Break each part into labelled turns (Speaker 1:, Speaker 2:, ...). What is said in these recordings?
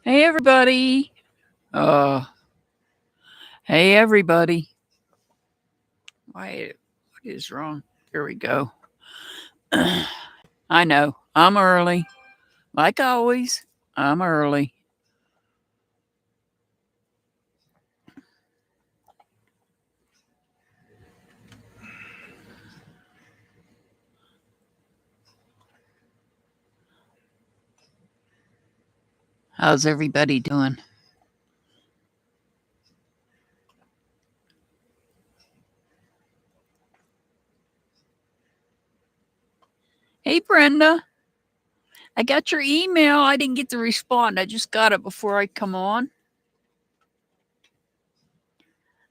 Speaker 1: Hey everybody. Uh hey everybody. Why what is wrong? There we go. I know. I'm early. Like always. I'm early. How's everybody doing? Hey Brenda. I got your email. I didn't get to respond. I just got it before I come on.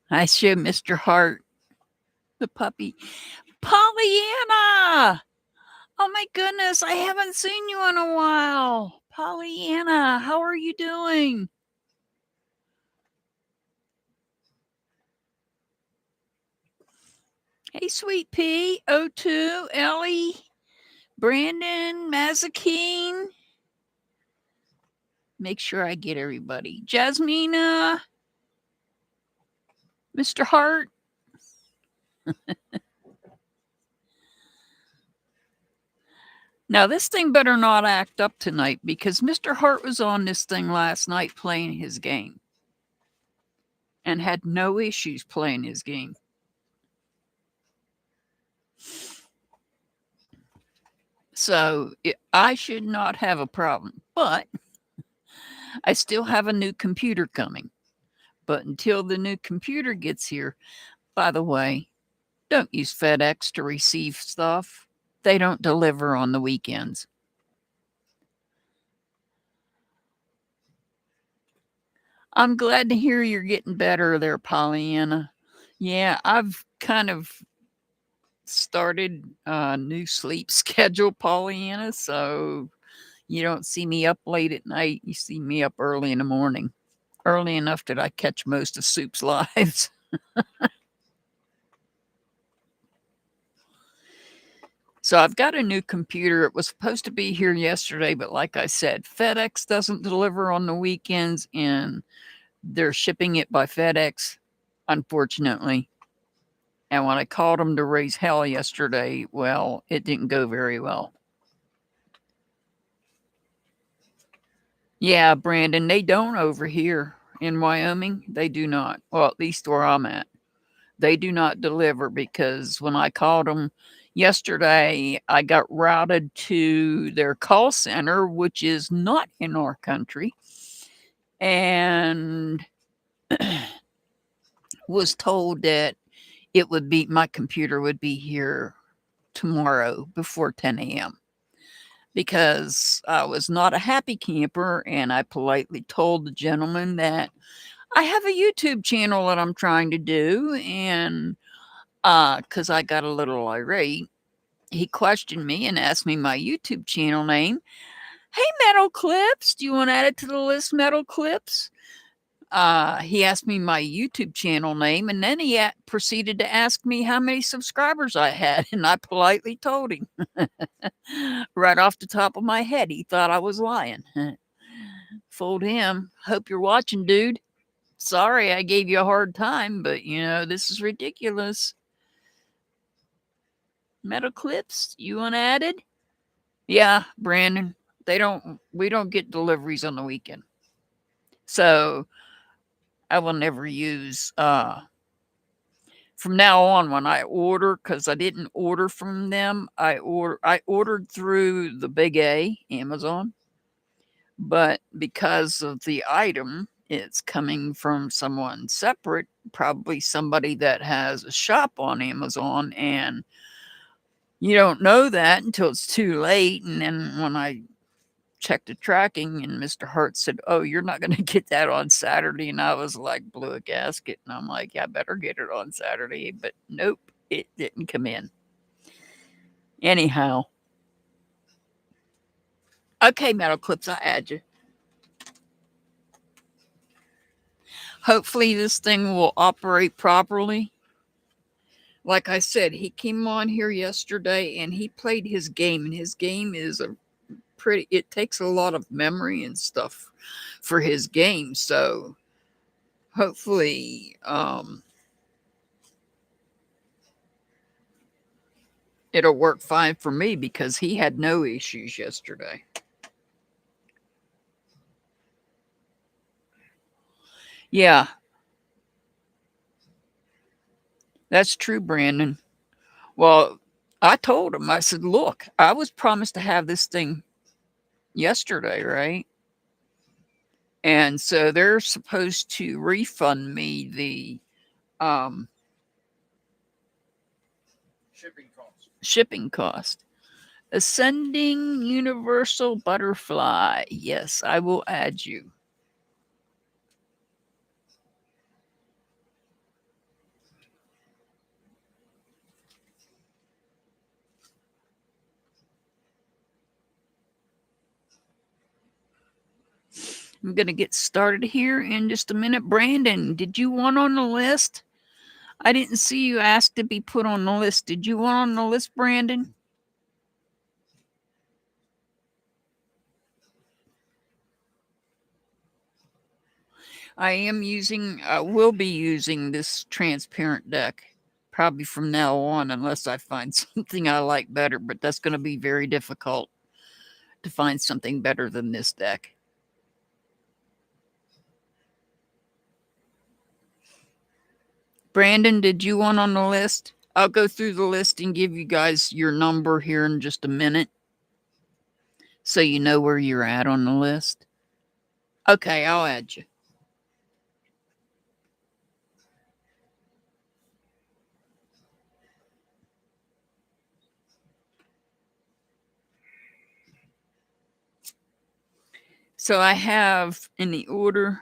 Speaker 1: I showed Mr. Hart the puppy. Pollyanna! Oh my goodness, I haven't seen you in a while. Pollyanna, how are you doing? Hey, Sweet Pea, O2, Ellie, Brandon, Mazakine. Make sure I get everybody. Jasmina, Mr. Hart. Now, this thing better not act up tonight because Mr. Hart was on this thing last night playing his game and had no issues playing his game. So I should not have a problem, but I still have a new computer coming. But until the new computer gets here, by the way, don't use FedEx to receive stuff. They don't deliver on the weekends. I'm glad to hear you're getting better there, Pollyanna. Yeah, I've kind of started a new sleep schedule, Pollyanna, so you don't see me up late at night. You see me up early in the morning. Early enough that I catch most of Soup's lives. So I've got a new computer. It was supposed to be here yesterday, but like I said, FedEx doesn't deliver on the weekends and they're shipping it by FedEx, unfortunately. And when I called them to raise hell yesterday, well, it didn't go very well. Yeah, Brandon, they don't over here in Wyoming. They do not. Well, at least where I'm at. They do not deliver because when I called them yesterday, I got routed to their call center, which is not in our country, and was told that it would be my computer would be here tomorrow before 10 a.m. because I was not a happy camper and I politely told the gentleman that I have a YouTube channel that I'm trying to do and because I got a little irate, he questioned me and asked me my YouTube channel name. Hey, Metal Clips, do you want to add it to the list, Metal Clips? He asked me my YouTube channel name, and then he proceeded to ask me how many subscribers I had, and I politely told him. Right off the top of my head, he thought I was lying. Fooled him. Hope you're watching, dude. Sorry I gave you a hard time, but this is ridiculous. Metal Clips, you want added? Yeah, Brandon. We don't get deliveries on the weekend. So I will never use from now on when I order, because I didn't order from them. I ordered through the Big A, Amazon. But because of the item, it's coming from someone separate, probably somebody that has a shop on Amazon, and you don't know that until it's too late. And then when I checked the tracking and Mr. Hart said, "Oh, you're not going to get that on Saturday." And I was like, blew a gasket. And I'm like, yeah, I better get it on Saturday. But nope, it didn't come in. Anyhow. Okay, Metal Clips, I add you. Hopefully this thing will operate properly. Like I said, he came on here yesterday and he played his game. And his game is a it takes a lot of memory and stuff for his game. So hopefully, it'll work fine for me because he had no issues yesterday. Yeah, that's true, Brandon. Well, I told him, I said, look, I was promised to have this thing yesterday, right? And so they're supposed to refund me the um, shipping cost. Ascending Universal Butterfly. Yes, I will add you. I'm going to get started here in just a minute. Brandon, did you want on the list? I didn't see you ask to be put on the list. Did you want on the list, Brandon? Will be using this transparent deck probably from now on, unless I find something I like better, but that's going to be very difficult to find something better than this deck. Brandon, did you want on the list? I'll go through the list and give you guys your number here in just a minute so you know where you're at on the list. Okay, I'll add you. So I have in the order.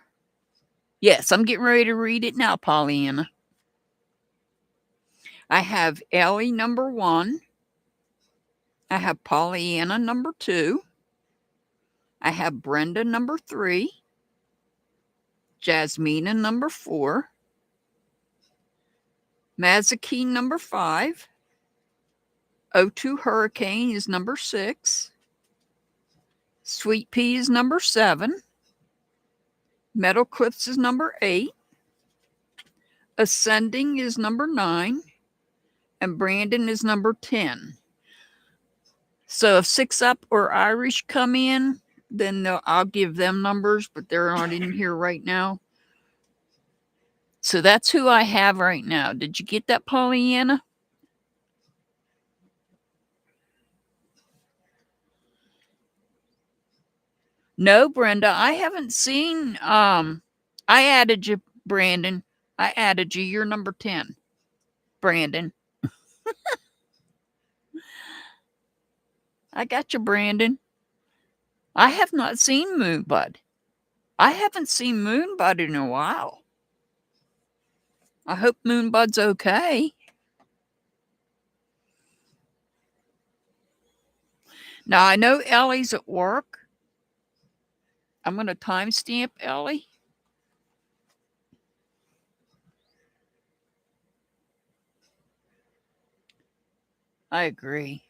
Speaker 1: Yes, I'm getting ready to read it now, Pollyanna. I have Ellie number 1. I have Pollyanna number 2. I have Brenda number 3. Jasmina number 4. Mazaki number 5. O2 Hurricane is number 6. Sweet Pea is number 7. Metal Cliffs is number 8. Ascending is number 9. And Brandon is number 10. So if 6 Up or Irish come in, then I'll give them numbers, but they're not in here right now. So that's who I have right now. Did you get that, Pollyanna? No, Brenda, I haven't seen. I added you, Brandon. I added you. You're number 10, Brandon. I got you, Brandon. I have not seen Moonbud. I haven't seen Moonbud in a while. I hope Moonbud's okay. Now, I know Ellie's at work. I'm going to timestamp Ellie. I agree.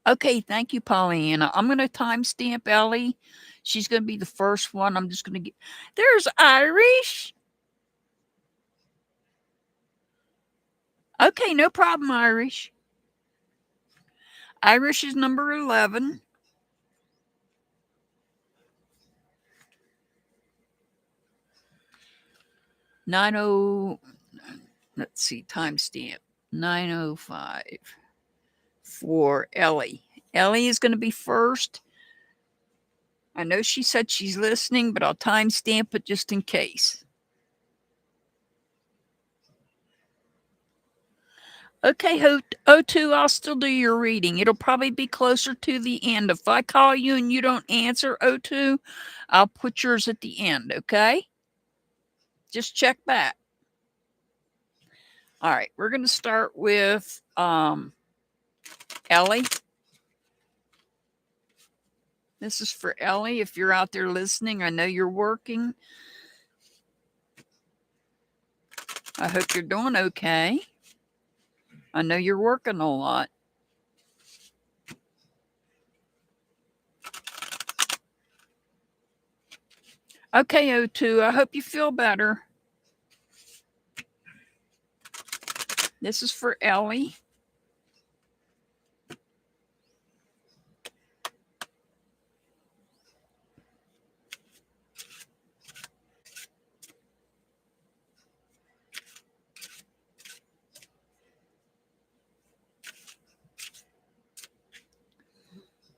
Speaker 1: Okay, thank you, Pollyanna. I'm going to timestamp Ellie. She's going to be the first one. I'm just going to get... There's Irish. Okay, no problem, Irish. Irish is number 11. Let's see, timestamp 9:05 for Ellie. Ellie is going to be first. I know she said she's listening, but I'll timestamp it just in case. Okay, O2, I'll still do your reading. It'll probably be closer to the end. If I call you and you don't answer, O2, I'll put yours at the end, okay? Just check that. All right, we're going to start with Ellie. This is for Ellie. If you're out there listening, I know you're working. I hope you're doing okay. I know you're working a lot. Okay, O2, I hope you feel better. This is for Ellie.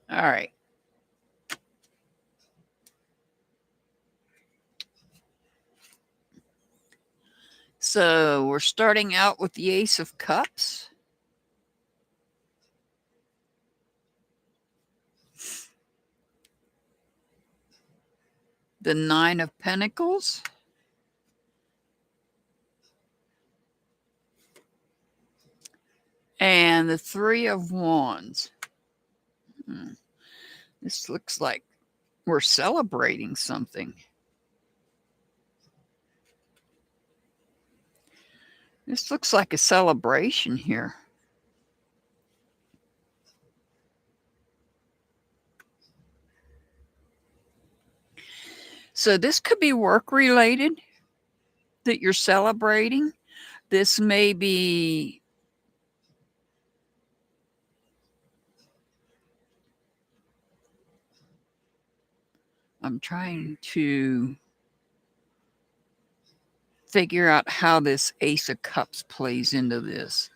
Speaker 1: All right. So we're starting out with the Ace of Cups. The Nine of Pentacles. And the Three of Wands. This looks like we're celebrating something. This looks like a celebration here. So this could be work related that you're celebrating. This may be I'm trying to figure out how this Ace of Cups plays into this.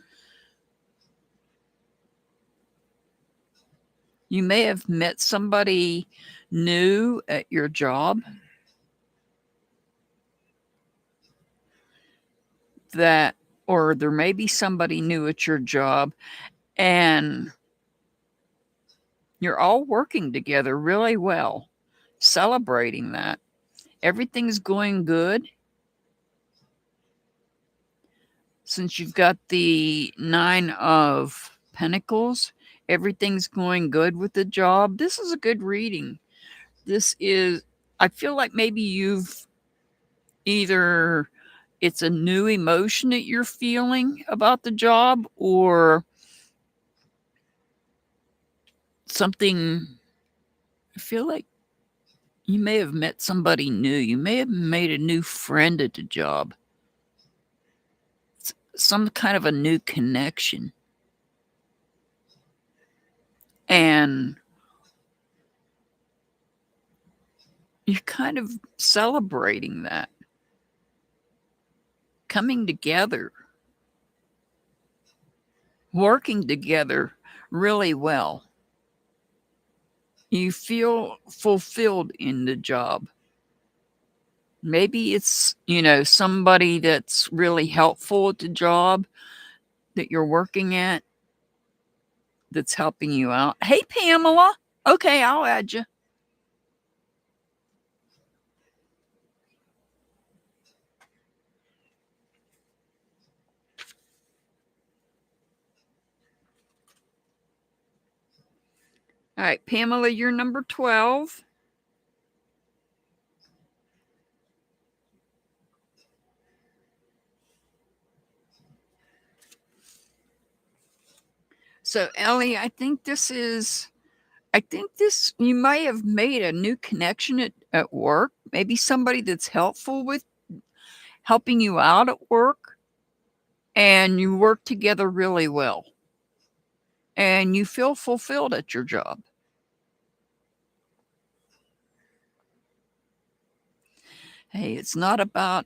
Speaker 1: You may have met somebody new at your job or there may be somebody new at your job and you're all working together really well, celebrating that. Everything's going good. Since you've got the Nine of Pentacles, everything's going good with the job. This is a good reading. I feel like maybe it's a new emotion that you're feeling about the job or something. I feel like you may have met somebody new. You may have made a new friend at the job. It's some kind of a new connection. And you're kind of celebrating that. Coming together. Working together really well. You feel fulfilled in the job. Maybe it's, somebody that's really helpful at the job that you're working at that's helping you out. Hey, Pamela. Okay, I'll add you. All right, Pamela, you're number 12. So, Ellie, I think you might have made a new connection at work. Maybe somebody that's helpful with helping you out at work, and you work together really well. And you feel fulfilled at your job. Hey, it's not about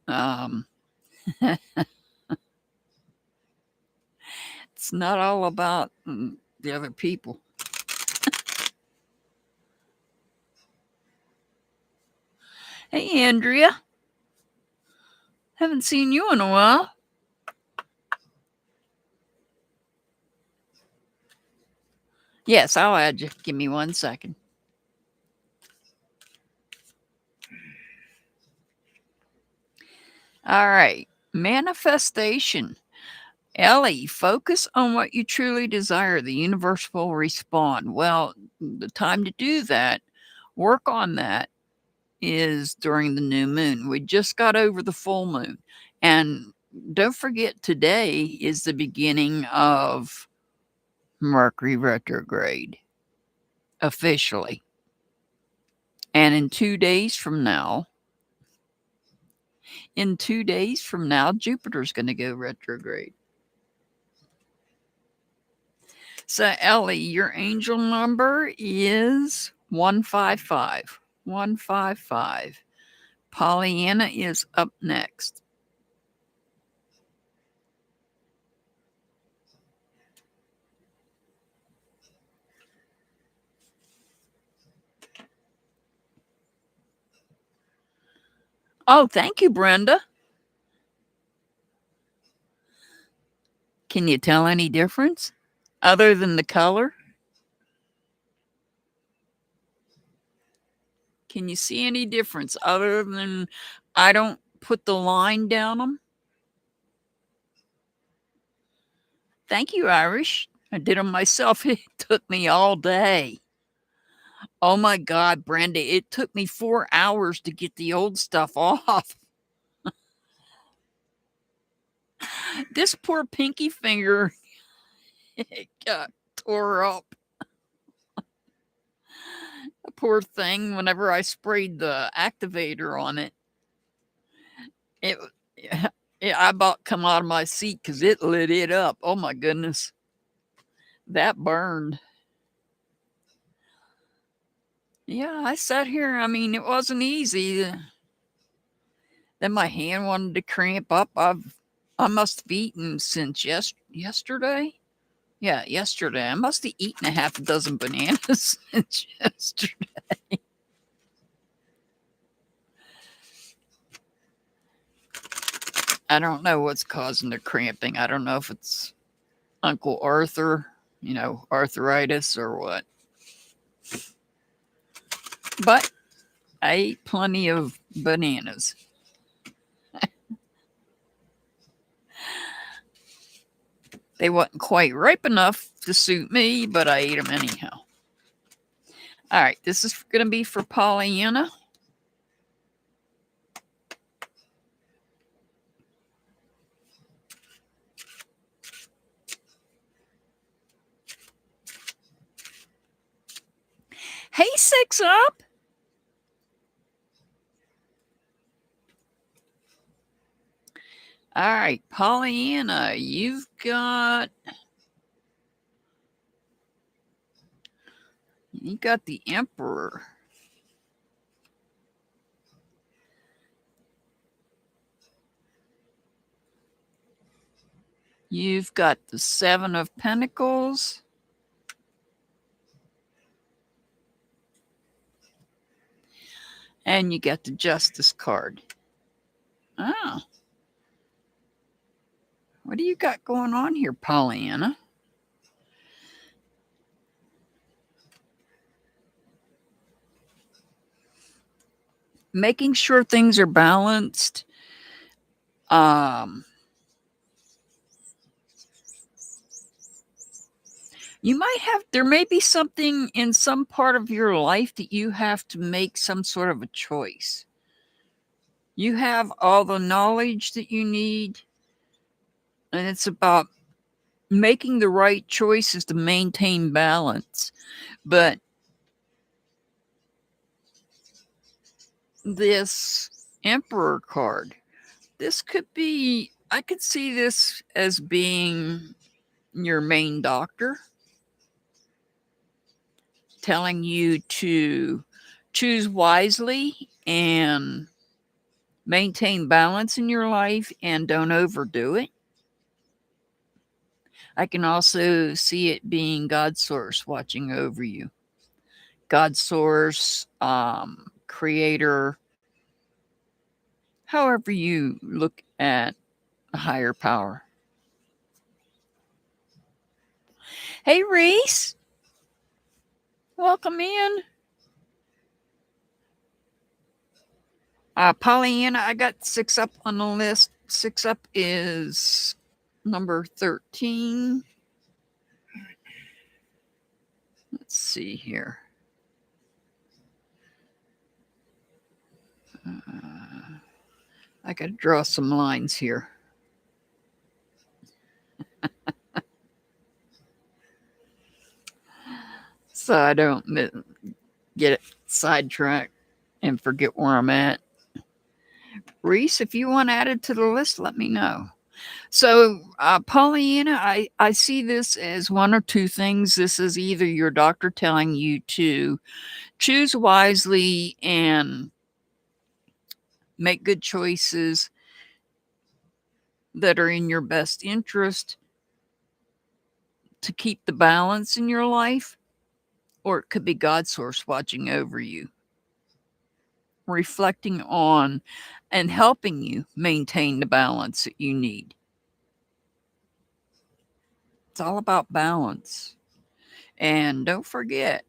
Speaker 1: it's not all about the other people. Hey, Andrea. Haven't seen you in a while. Yes, I'll add you. Give me 1 second. All right. Manifestation. Ellie, focus on what you truly desire. The universe will respond. Well, the time to do that, work on that, is during the new moon. We just got over the full moon. And don't forget, today is the beginning of Mercury retrograde, officially. And in 2 days from now, Jupiter's going to go retrograde. So, Ellie, your angel number is 155. 155. Pollyanna is up next. Oh, thank you, Brenda. Can you tell any difference other than the color? Can you see any difference other than I don't put the line down them? Thank you, Irish. I did them myself. It took me all day. Oh my God, Brenda, it took me 4 hours to get the old stuff off. This poor pinky finger, it got tore up. The poor thing, whenever I sprayed the activator on it, I about come out of my seat because it lit it up. Oh my goodness. That burned. Yeah, I sat here. I mean, it wasn't easy. Then my hand wanted to cramp up. I must have eaten since yesterday. Yeah, yesterday. I must have eaten a half a dozen bananas since yesterday. I don't know what's causing the cramping. I don't know if it's Uncle Arthur, arthritis or what. But I ate plenty of bananas. They wasn't quite ripe enough to suit me, but I ate them anyhow. All right, this is going to be for Pollyanna. Hey, 6 Up. All right, Pollyanna, you've got the Emperor. You've got the 7 of Pentacles. And you got the Justice card. Oh. What do you got going on here, Pollyanna? Making sure things are balanced. There may be something in some part of your life that you have to make some sort of a choice. You have all the knowledge that you need, and it's about making the right choices to maintain balance. But this Emperor card, I could see this as being your main doctor telling you to choose wisely and maintain balance in your life and don't overdo it. I can also see it being God's source watching over you. God's source, creator, however you look at a higher power. Hey, Reese. Welcome in. Pollyanna, I got 6 Up on the list. 6 Up is number 13. Let's see here. I got to draw some lines here. So I don't get it sidetracked. and forget where I'm at. Reese, if you want added to the list, let me know. So, Pollyanna, I see this as one or two things. This is either your doctor telling you to choose wisely and make good choices that are in your best interest to keep the balance in your life, or it could be God's source watching over you, reflecting on and helping you maintain the balance that you need. It's all about balance. And don't forget,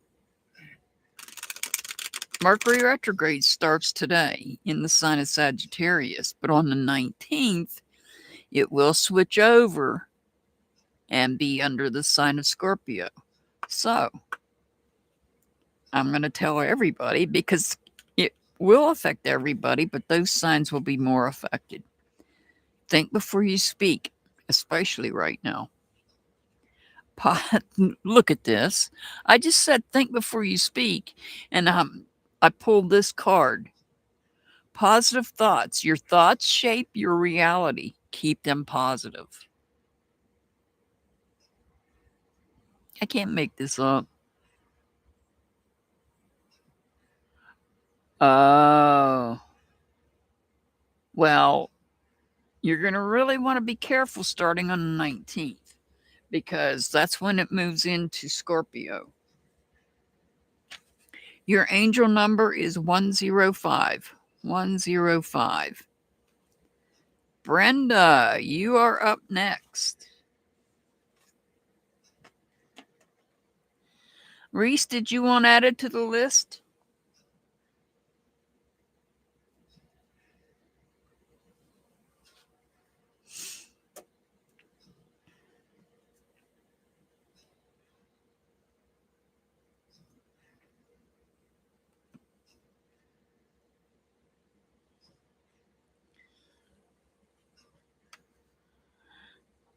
Speaker 1: Mercury retrograde starts today in the sign of Sagittarius, but on the 19th, it will switch over and be under the sign of Scorpio. So, I'm going to tell everybody because it will affect everybody, but those signs will be more affected. Think before you speak, especially right now. Look at this. I just said think before you speak, and I pulled this card. Positive thoughts. Your thoughts shape your reality. Keep them positive. I can't make this up. Oh. Well, you're going to really want to be careful starting on the 19th because that's when it moves into Scorpio. Your angel number is 105. 105. Brenda, you are up next. Reese, did you want added to the list?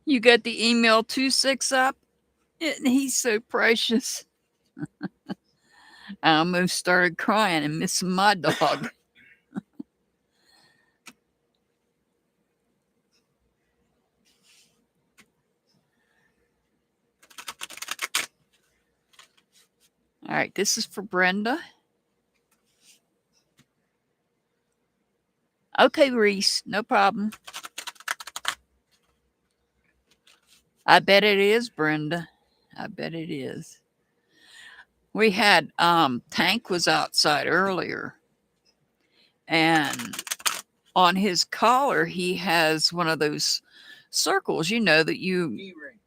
Speaker 1: You got the email 26 up? He's so precious. I almost started crying and missing my dog. All right, this is for Brenda. Okay, Reese, no problem. I bet it is, Brenda. I bet it is. We had Tank was outside earlier, and on his collar he has one of those circles, you know, that you
Speaker 2: D-ring.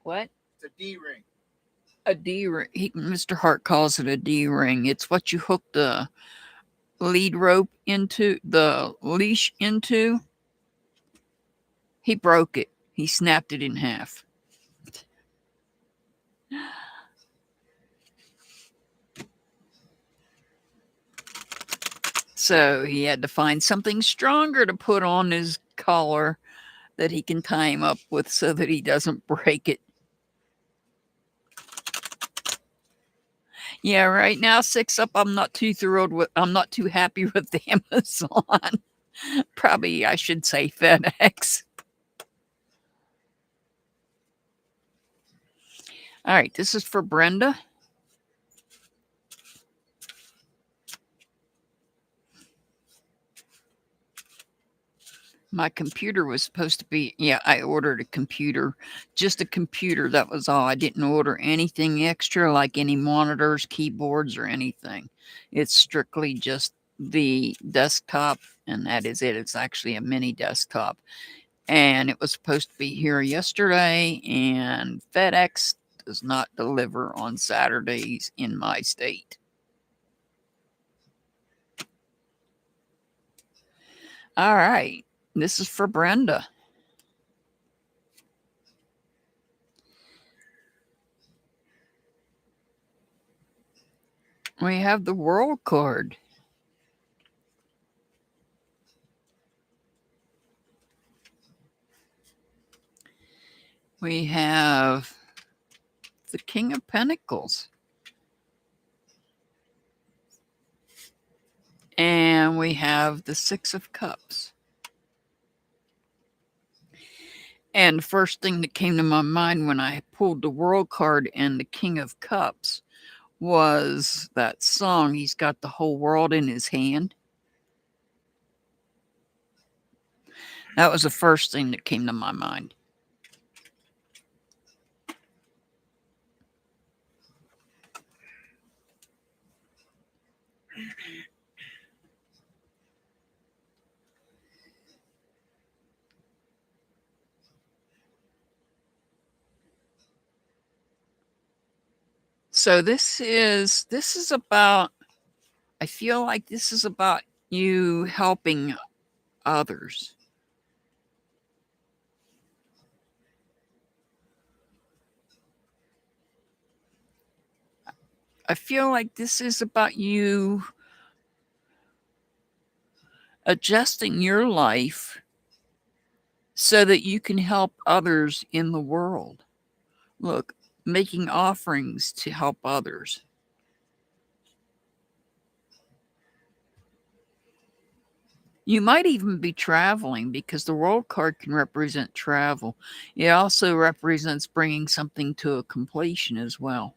Speaker 1: What?
Speaker 2: It's a D-ring.
Speaker 1: A D ring. Mr. Hart calls it a D ring. It's what you hook the lead rope into, the leash into. He broke it. He snapped it in half. So he had to find something stronger to put on his collar that he can tie him up with so that he doesn't break it. Yeah, right now 6 up. I'm not too thrilled with. I'm not too happy with Amazon. Probably I should say FedEx. All right, this is for Brenda. My computer was supposed to be, yeah, I ordered a computer, just a computer. That was all. I didn't order anything extra like any monitors, keyboards, or anything. It's strictly just the desktop, and that is it. It's actually a mini desktop. And it was supposed to be here yesterday, and FedEx does not deliver on Saturdays in my state. All right. This is for Brenda. We have the World card. We have the King of Pentacles. And we have the Six of Cups. And the first thing that came to my mind when I pulled the World card and the King of Cups was that song, He's Got the Whole World in His Hand. That was the first thing that came to my mind. So this is about, I feel like this is about you helping others. I feel like this is about you adjusting your life so that you can help others in the world. Look, making offerings to help others. You might even be traveling because the World card can represent travel. It also represents bringing something to a completion as well.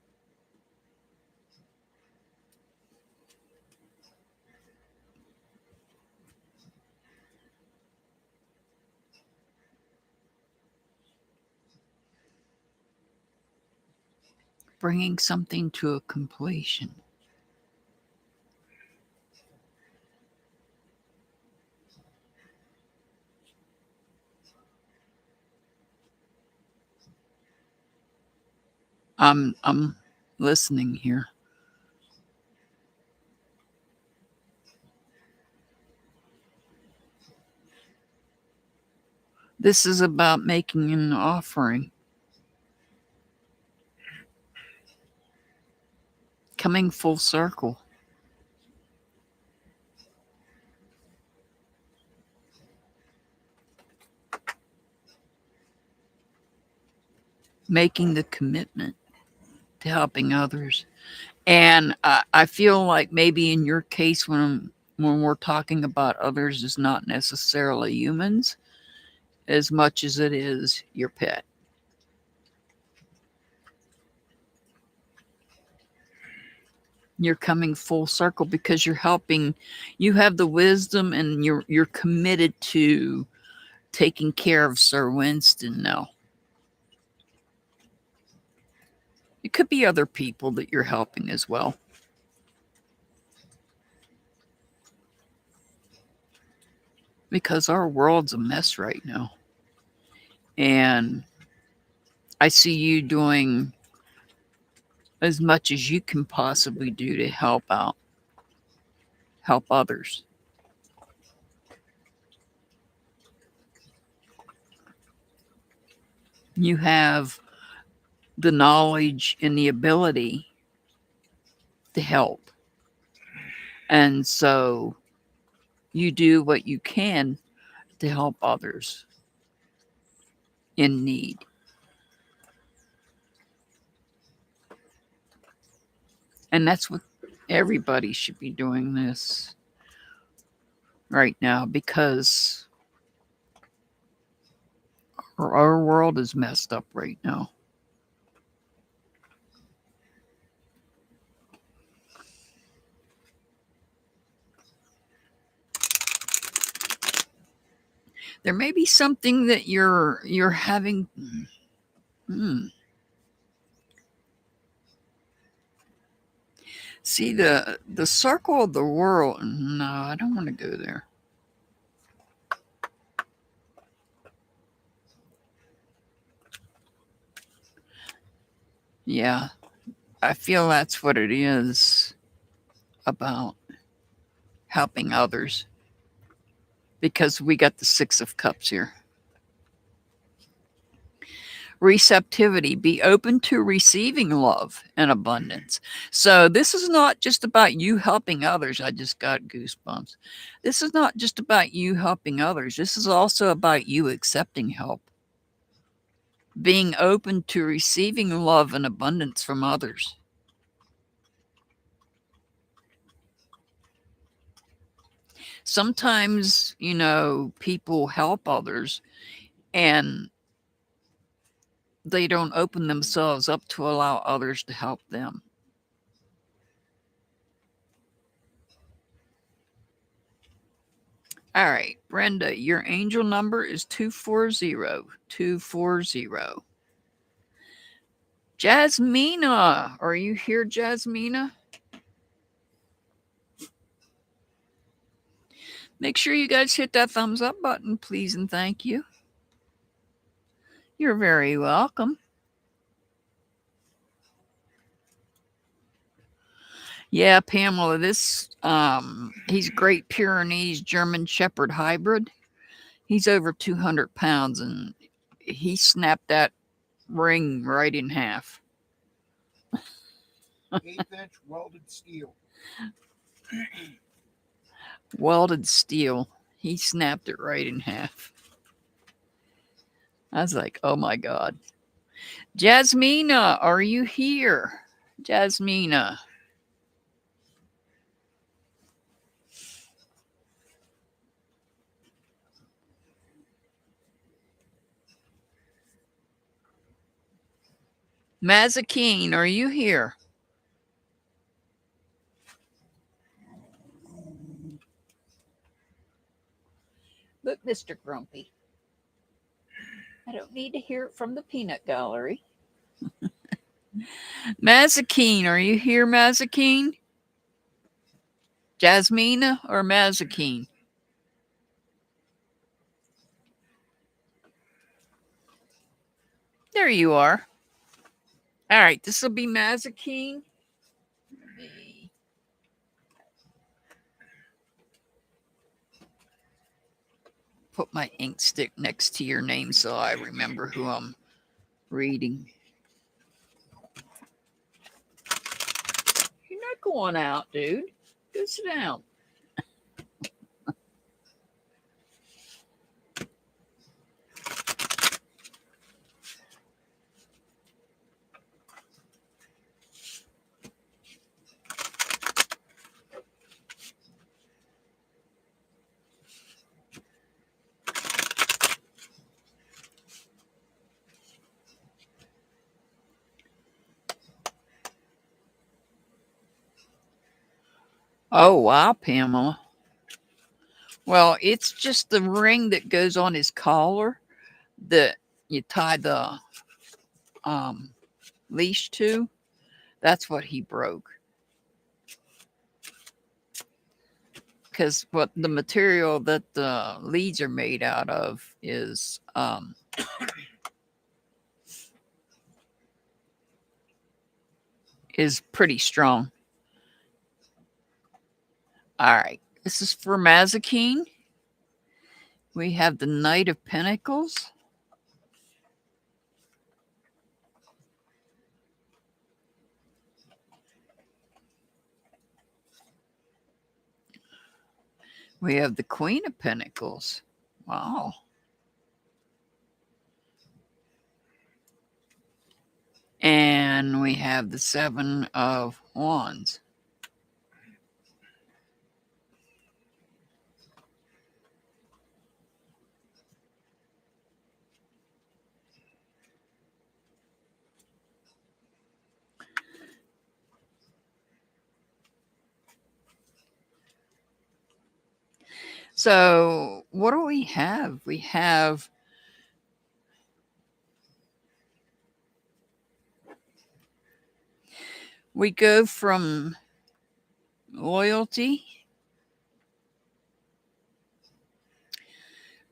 Speaker 1: Bringing something to a completion. I'm listening here. This is about making an offering. Coming full circle. Making the commitment to helping others. And I feel like maybe in your case, when we're talking about others, is not necessarily humans as much as it is your pet. You're coming full circle because you're helping. You have the wisdom, and you're committed to taking care of Sir Winston now. It could be other people that you're helping as well. Because our world's a mess right now. And I see you doing as much as you can possibly do to help out, help others. You have the knowledge and the ability to help. And so you do what you can to help others in need. And that's what everybody should be doing this right now, because our world is messed up right now. There may be something that you're having. See, the circle of the world. No, I don't want to go there. Yeah, I feel that's what it is about, helping others, because we got the Six of Cups here. Receptivity, be open to receiving love and abundance. So this is not just about you helping others. I just got goosebumps. This is not just about you helping others. This is also about you accepting help, being open to receiving love and abundance from others. Sometimes, people help others and they don't open themselves up to allow others to help them. All right, Brenda, your angel number is 240. 240. Jasmina, are you here, Jasmina? Make sure you guys hit that thumbs up button, please, and thank you. You're very welcome. Yeah, Pamela, he's Great Pyrenees German Shepherd hybrid. He's over 200 pounds and he snapped that ring right in half.
Speaker 2: 1/8-inch welded steel.
Speaker 1: Welded steel. He snapped it right in half. I was like, oh my God. Jasmina, are you here? Jasmina. Mazakeen, are you here? Look, Mr. Grumpy. I don't need to hear it from the peanut gallery. Mazakeen, are you here, Mazakeen? Jasmina or Mazakeen? There you are. All right, this will be Mazakeen. Let me put my ink stick next to your name so I remember who I'm reading. You're not going out, dude. Go sit down. Oh, wow, Pamela. Well, it's just the ring that goes on his collar that you tie the leash to. That's what he broke. Because what the material that the leads are made out of is pretty strong. All right, this is for Mazakeen. We have the Knight of Pentacles. We have the Queen of Pentacles. Wow. And we have the Seven of Wands. So, what do we have? We go from loyalty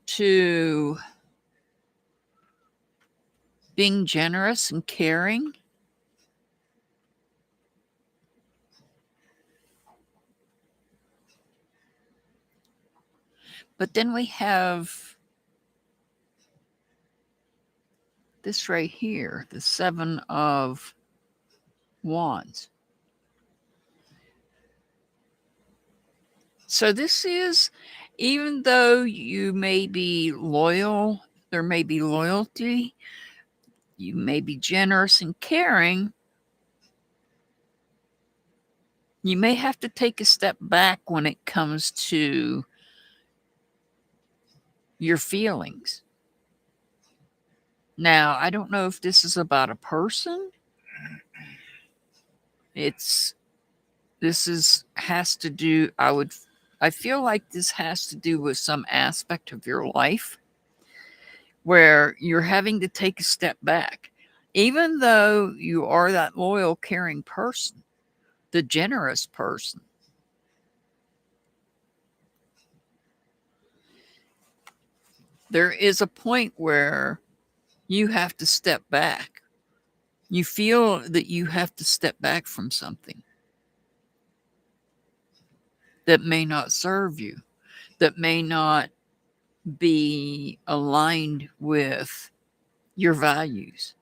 Speaker 1: to being generous and caring. But then we have this right here, the Seven of Wands. So this is, even though you may be loyal, there may be loyalty, you may be generous and caring, you may have to take a step back when it comes to your feelings. Now, I don't know if this is about a person. Has to do, I feel like this has to do with some aspect of your life where you're having to take a step back. Even though you are that loyal, caring person, the generous person, there is a point where you have to step back. You feel that you have to step back from something that may not serve you, that may not be aligned with your values.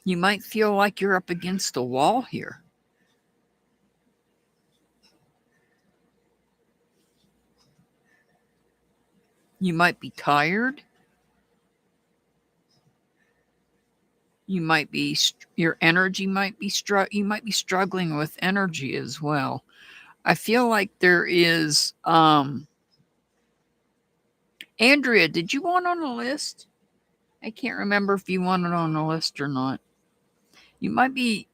Speaker 1: You might feel like you're up against a wall here. You might be tired. You might be, your energy might be you might be struggling with energy as well. I feel like there is, Andrea, did you want on a list? I can't remember if you wanted on a list or not. You might be,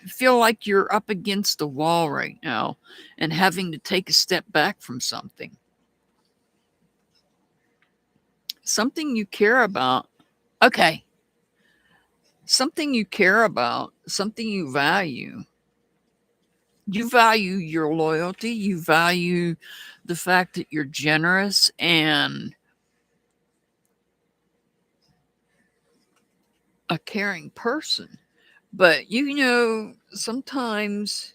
Speaker 1: feel like you're up against a wall right now and having to take a step back from something. Something you care about. Okay. Something you care about, something you value. You value your loyalty. You value the fact that you're generous and a caring person. But sometimes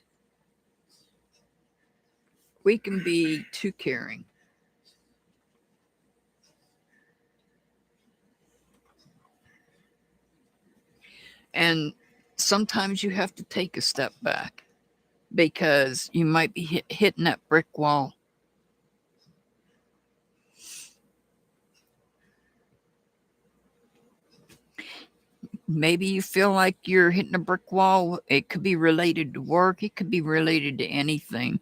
Speaker 1: we can be too caring. And sometimes you have to take a step back because you might be hitting that brick wall. Maybe you feel like you're hitting a brick wall. It could be related to work. It could be related to anything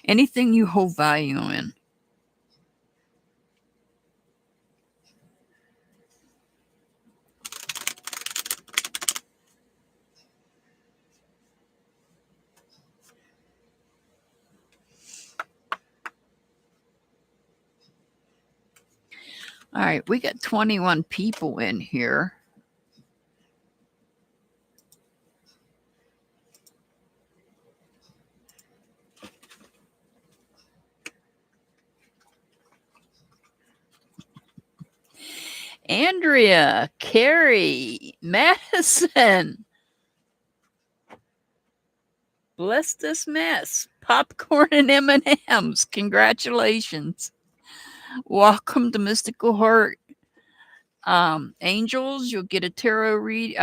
Speaker 1: you hold value in. All right, we got 21 people in here. Andrea, Carrie, Madison. Bless this mess. Popcorn and M&Ms. Congratulations. Welcome to Mystical Heart. Angels, you'll get a tarot read.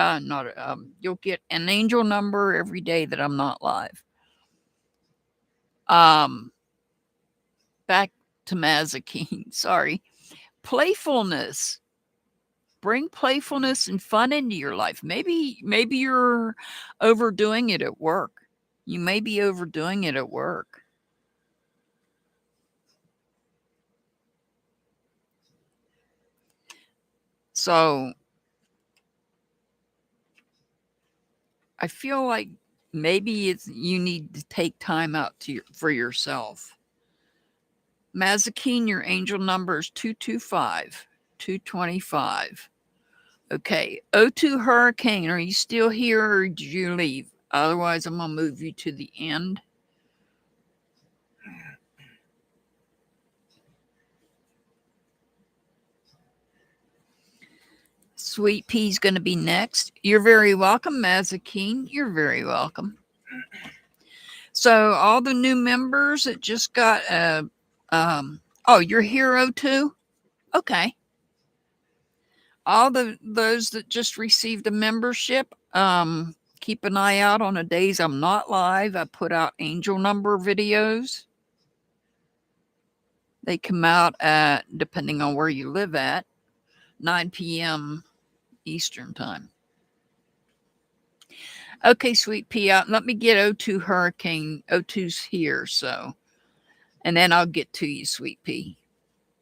Speaker 1: You'll get an angel number every day that I'm not live. Back to Mazakine. Sorry. Playfulness. Bring playfulness and fun into your life. Maybe you're overdoing it at work. You may be overdoing it at work. So I feel like maybe you need to take time out for yourself. Mazakine, your angel number is 225, 225. Okay, O2 Hurricane, are you still here or did you leave? Otherwise, I'm going to move you to the end. Sweet Pea's going to be next. You're very welcome, Mazakine. You're very welcome. So all the new members that just got, you're Hero too? Okay. All those that just received a membership, keep an eye out on the days I'm not live. I put out angel number videos. They come out at, depending on where you live at, 9 p.m. Eastern time. Okay, Sweet Pea, let me get O2 Hurricane. O2's here, so. And then I'll get to you, Sweet Pea.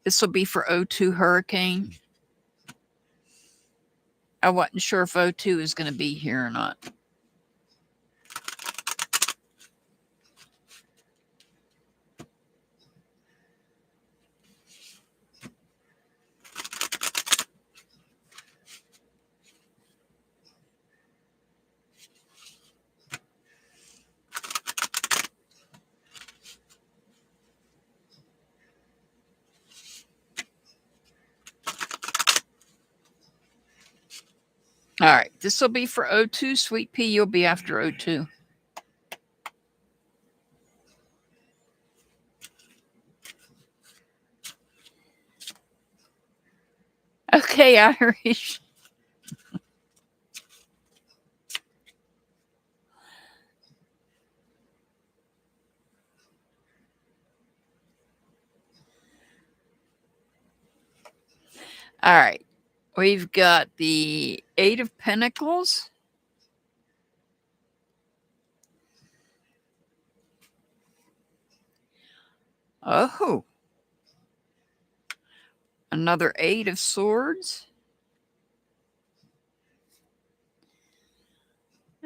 Speaker 1: This will be for O2 Hurricane. I wasn't sure if O2 is going to be here or not. All right, this will be for O2. Sweet Pea, you'll be after O2. Okay, Irish. All right, we've got the Eight of Pentacles. Oh, another Eight of Swords.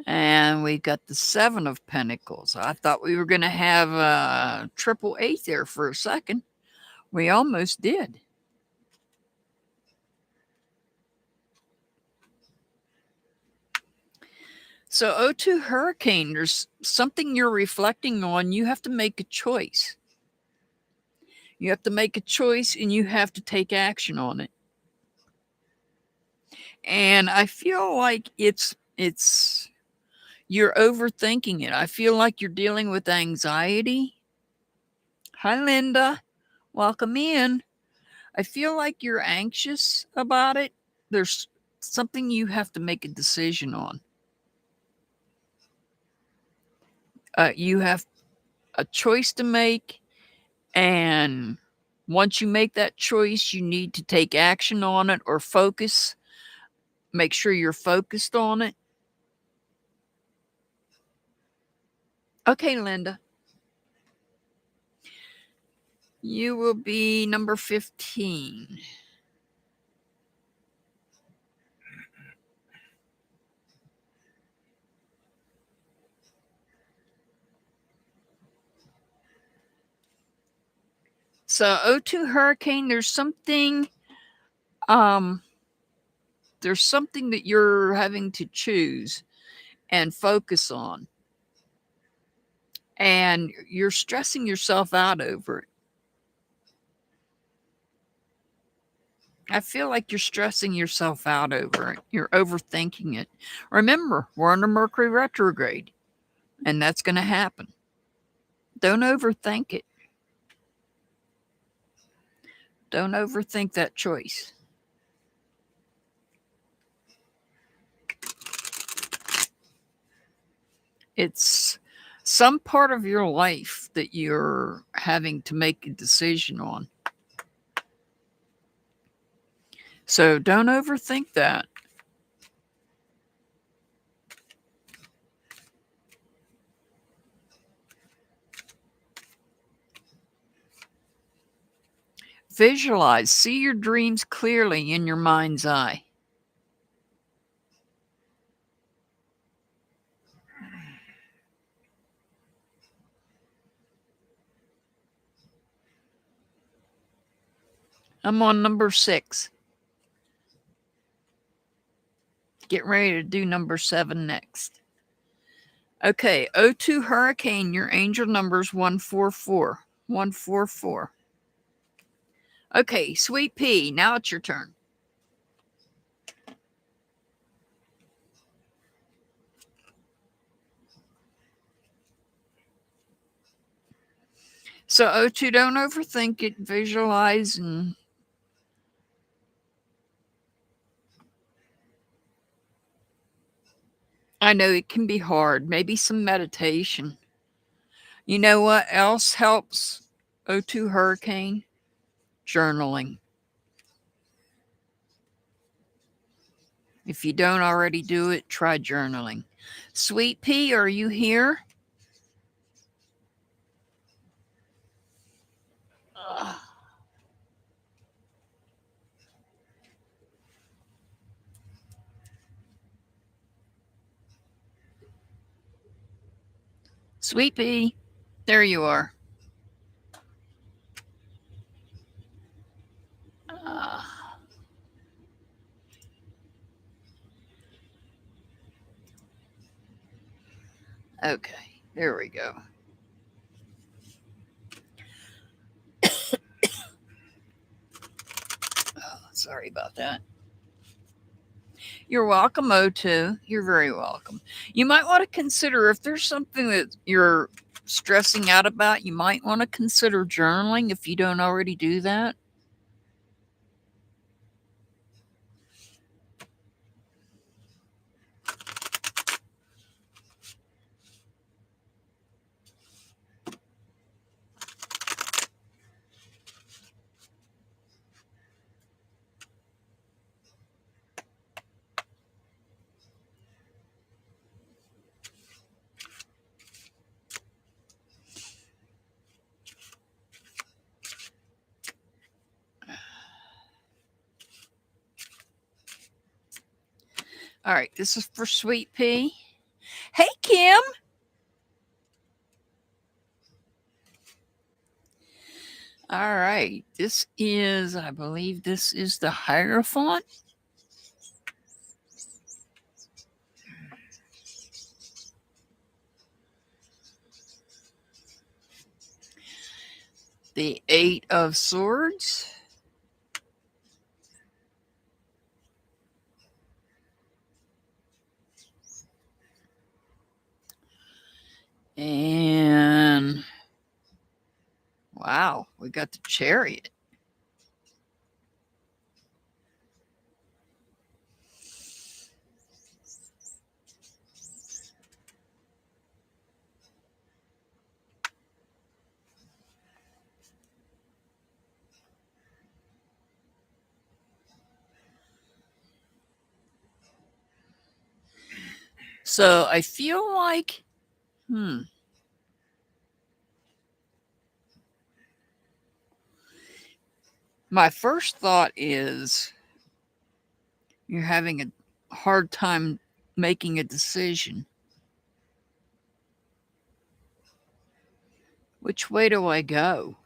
Speaker 1: And we've got the Seven of Pentacles. I thought we were going to have a triple eight there for a second. We almost did. So O2 Hurricane, there's something you're reflecting on. You have to make a choice. You have to make a choice and you have to take action on it. And I feel like it's you're overthinking it. I feel like you're dealing with anxiety. Hi, Linda. Welcome in. I feel like you're anxious about it. There's something you have to make a decision on. You have a choice to make, and once you make that choice, you need to take action on it or focus. Make sure you're focused on it. Okay, Linda. You will be number 15. So O2 Hurricane, there's something that you're having to choose and focus on. And you're stressing yourself out over it. I feel like you're stressing yourself out over it. You're overthinking it. Remember, we're under Mercury retrograde, and that's going to happen. Don't overthink it. Don't overthink that choice. It's some part of your life that you're having to make a decision on. So don't overthink that. Visualize, see your dreams clearly in your mind's eye. I'm on number 6. Get ready to do number 7 next. Okay, O2 Hurricane, your angel number is 144. 144. Okay, Sweet Pea, now it's your turn. So O2, don't overthink it. Visualize and I know it can be hard. Maybe some meditation. You know what else helps O2 Hurricane? Journaling. If you don't already do it, try journaling. Sweet Pea, are you here? Ugh. Sweet Pea, there you are. Uh, okay, there we go. Oh, sorry about that. You're welcome, O2. You're very welcome. You might want to consider if there's something that you're stressing out about, you might want to consider journaling if you don't already do that. All right, this is for Sweet Pea. Hey, Kim. All right, this is, I believe this is the Hierophant. The Eight of Swords. And wow, we got the Chariot. So I feel like, my first thought is you're having a hard time making a decision. Which way do I go?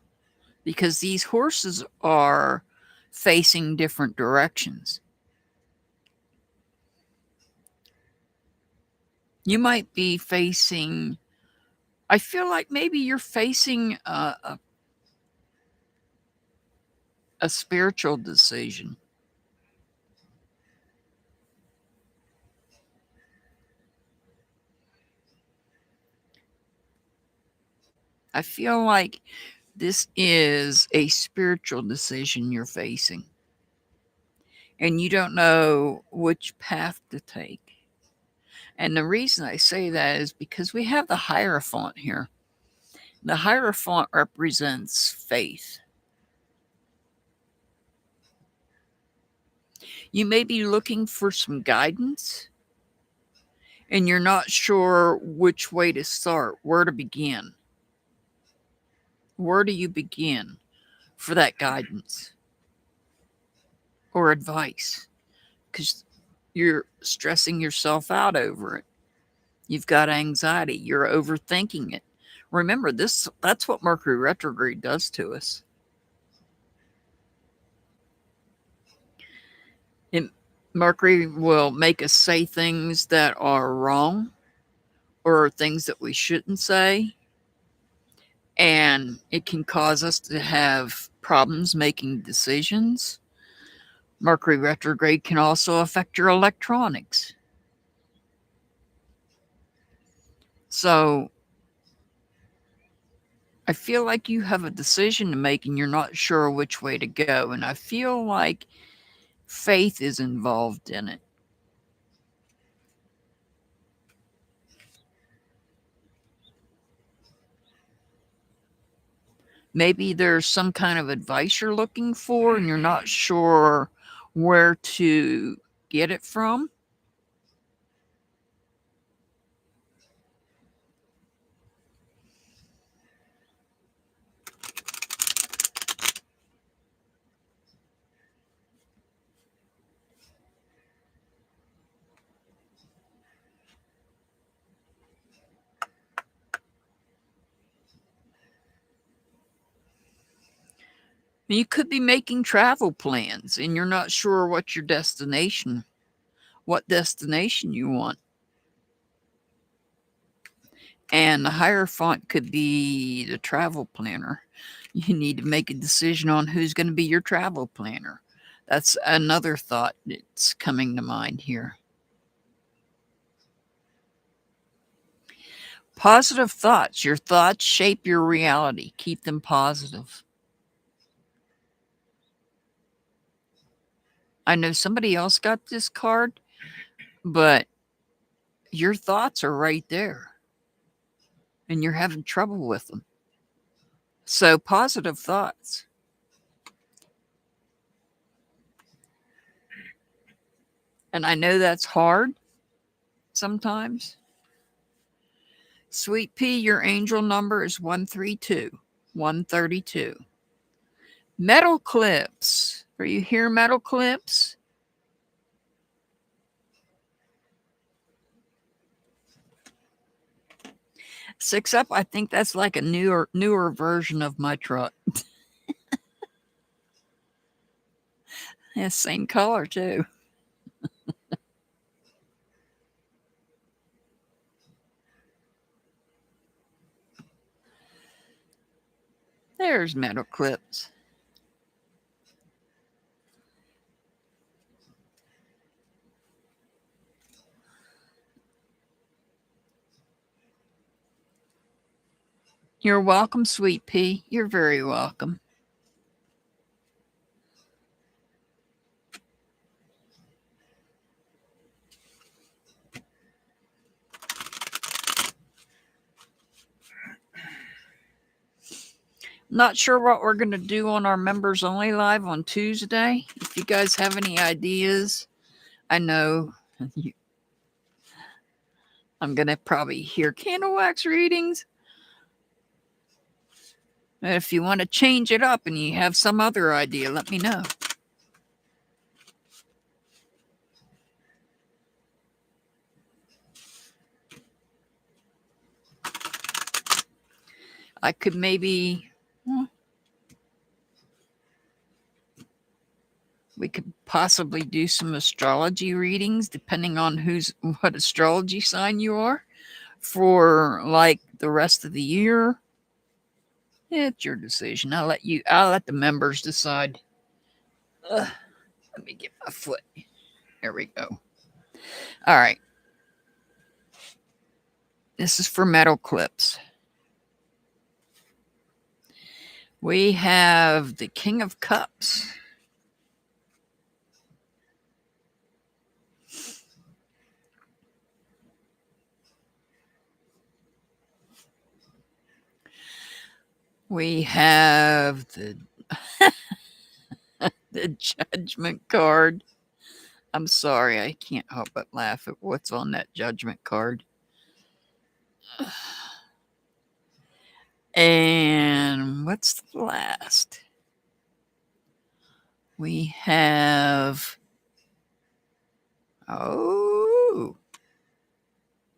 Speaker 1: Because these horses are facing different directions. You might be facing, I feel like maybe you're facing a spiritual decision. I feel like this is a spiritual decision you're facing, and you don't know which path to take. And the reason I say that is because we have the Hierophant here. The Hierophant represents faith. You may be looking for some guidance, and you're not sure which way to start, where to begin. Where do you begin for that guidance or advice? Because you're stressing yourself out over it. You've got anxiety. You're overthinking it. Remember, that's what Mercury retrograde does to us. It, Mercury will make us say things that are wrong or things that we shouldn't say. And it can cause us to have problems making decisions. Mercury retrograde can also affect your electronics. So I feel like you have a decision to make and you're not sure which way to go. And I feel like faith is involved in it. Maybe there's some kind of advice you're looking for and you're not sure where to get it from. You could be making travel plans and you're not sure what destination you want. And the Hierophant could be the travel planner. You need to make a decision on who's going to be your travel planner. That's another thought that's coming to mind here. Positive thoughts. Your thoughts shape your reality. Keep them positive. I know somebody else got this card, but your thoughts are right there and you're having trouble with them. So, positive thoughts. And I know that's hard sometimes. Sweet Pea, your angel number is 132. 132. Metal clips. Are you here, metal clips? Six up, I think that's like a newer version of my truck. Yeah, same color too. There's metal clips. You're welcome, Sweet Pea. You're very welcome. Not sure what we're going to do on our members only live on Tuesday. If you guys have any ideas, I know I'm going to probably hear candle wax readings. And if you want to change it up and you have some other idea, let me know. I could maybe, we could possibly do some astrology readings depending on what astrology sign you are for like the rest of the year. It's your decision. I'll let the members decide. Let me get my foot. There we go. All right. This is for metal clips. We have the King of Cups. We have the the Judgment card. I'm sorry, I can't help but laugh at what's on that Judgment card. And what's the last? We have,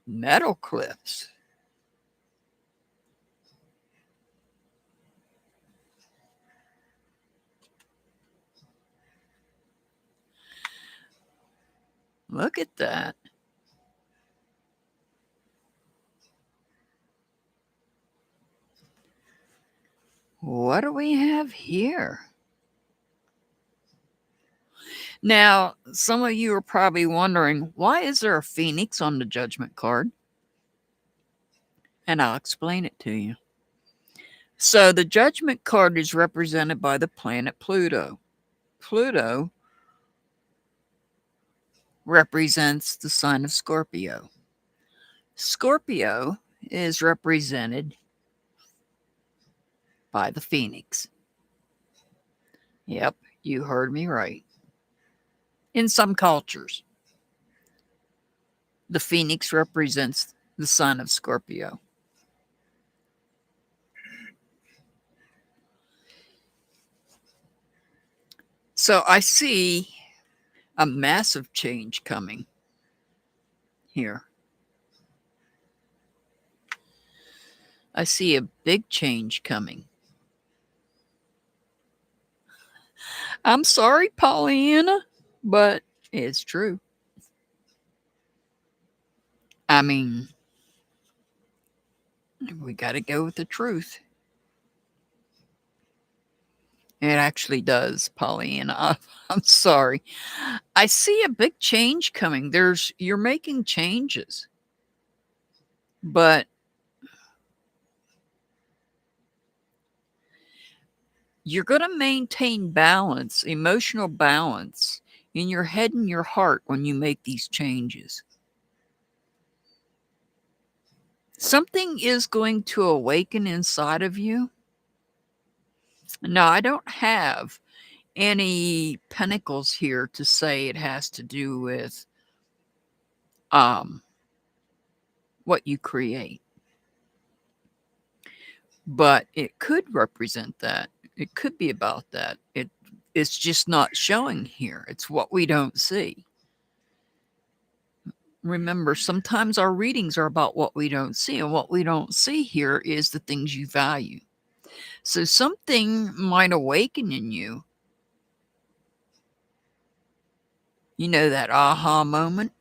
Speaker 1: metal clips. Look at that. What do we have here? Now, some of you are probably wondering, why is there a phoenix on the Judgment card? And I'll explain it to you. So the Judgment card is represented by the planet Pluto. Pluto represents the sign of Scorpio. Scorpio is represented by the phoenix. Yep, you heard me right. In some cultures, the phoenix represents the sign of Scorpio. So I see a massive change coming here. I see a big change coming. I'm sorry, Pollyanna, but it's true. I mean, we got to go with the truth. It actually does, Pollyanna. I'm sorry. I see a big change coming. You're making changes, but you're going to maintain balance, emotional balance in your head and your heart when you make these changes. Something is going to awaken inside of you. Now, I don't have any pentacles here to say it has to do with um, what you create, but it could represent that. It could be about that. It's just not showing here. It's what we don't see. Remember, sometimes our readings are about what we don't see, and what we don't see here is the things you value. So something might awaken in you. You know, that aha moment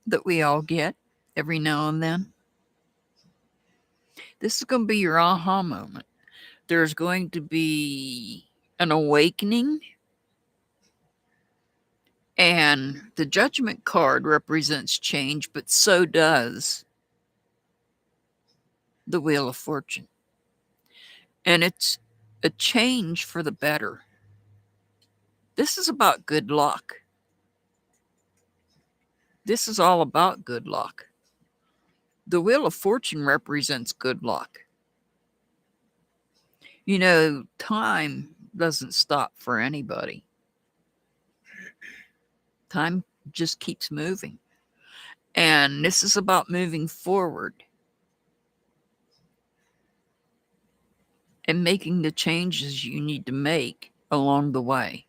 Speaker 1: that we all get every now and then. This is going to be your aha moment. There's going to be an awakening, and the Judgment card represents change, but so does the Wheel of Fortune. And it's a change for the better. This is about good luck. This is all about good luck. The Wheel of Fortune represents good luck. You know, time doesn't stop for anybody. Time just keeps moving. And this is about moving forward and making the changes you need to make along the way.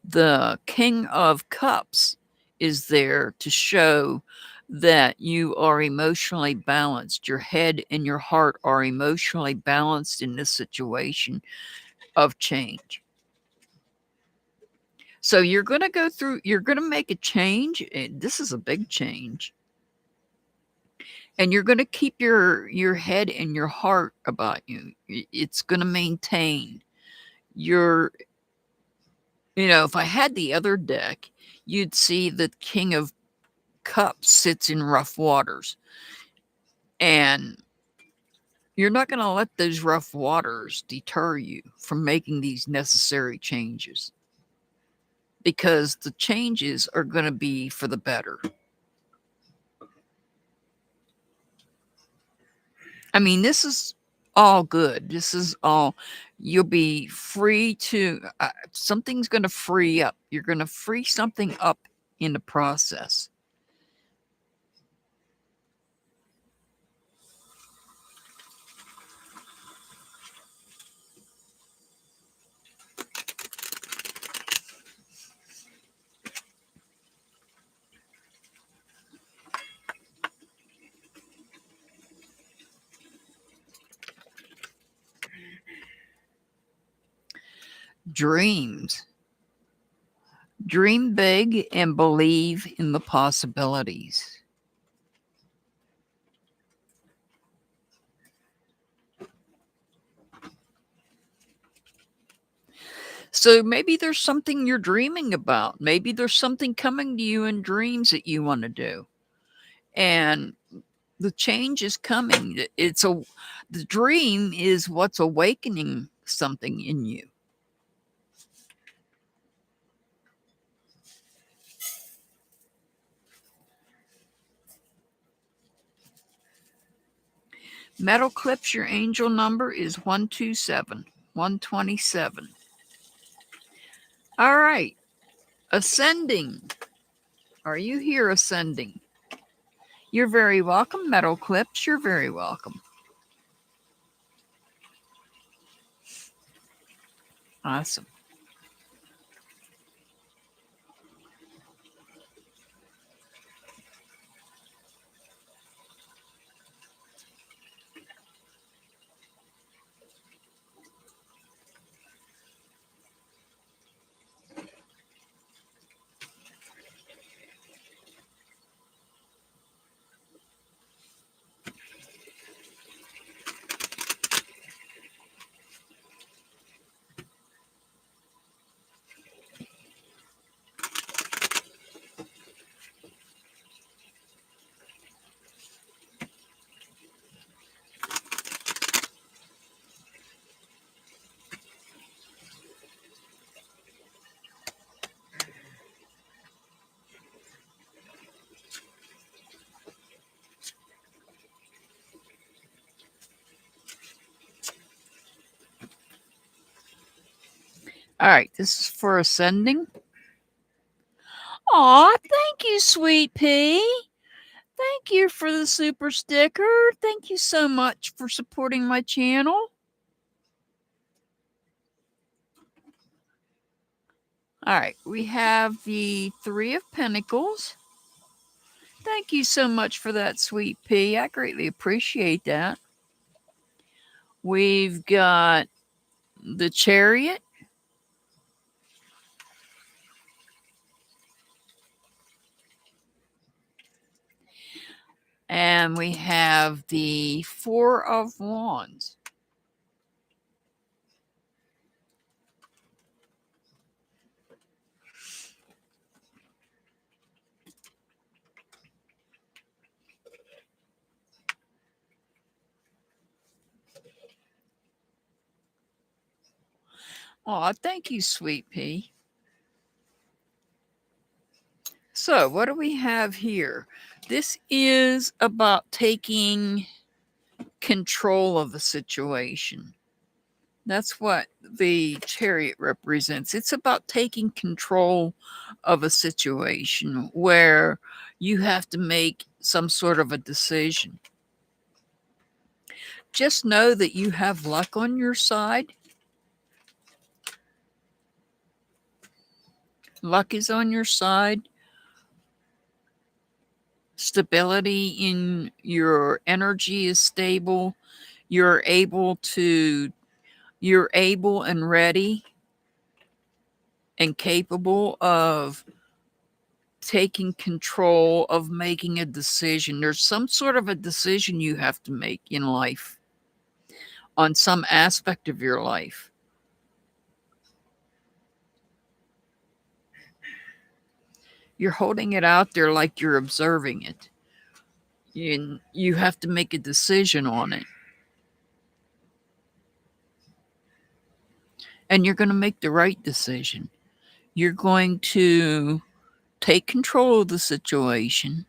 Speaker 1: The King of Cups is there to show that you are emotionally balanced. Your head and your heart are emotionally balanced in this situation of change. So you're going to go through, you're going to make a change. This is a big change. And you're going to keep your head and your heart about you. It's going to maintain your, if I had the other deck, you'd see the King of Cups sits in rough waters. And you're not going to let those rough waters deter you from making these necessary changes, because the changes are going to be for the better. I mean, this is all good. This is all, you'll be free to, something's going to free up. You're going to free something up in the process. Dreams. Dream big and believe in the possibilities. So maybe there's something you're dreaming about. Maybe there's something coming to you in dreams that you want to do. And the change is coming. The dream is what's awakening something in you. Metal Clips, your angel number is 127, 127. All right. Ascending. Are you here, Ascending? You're very welcome, Metal Clips. You're very welcome. Awesome. All right, this is for ascending. Aw, thank you, Sweet Pea. Thank you for the super sticker. Thank you so much for supporting my channel. All right, we have the Three of Pentacles. Thank you so much for that, Sweet Pea. I greatly appreciate that. We've got the Chariot. And we have the Four of Wands. Aw, thank you, Sweet Pea. So, what do we have here? This is about taking control of the situation. That's what the Chariot represents. It's about taking control of a situation where you have to make some sort of a decision. Just know that you have luck on your side. Luck is on your side. Stability in your energy is stable. You're able and ready and capable of taking control of making a decision. There's some sort of a decision you have to make in life on some aspect of your life. You're holding it out there like you're observing it. You have to make a decision on it. And you're going to make the right decision. You're going to take control of the situation.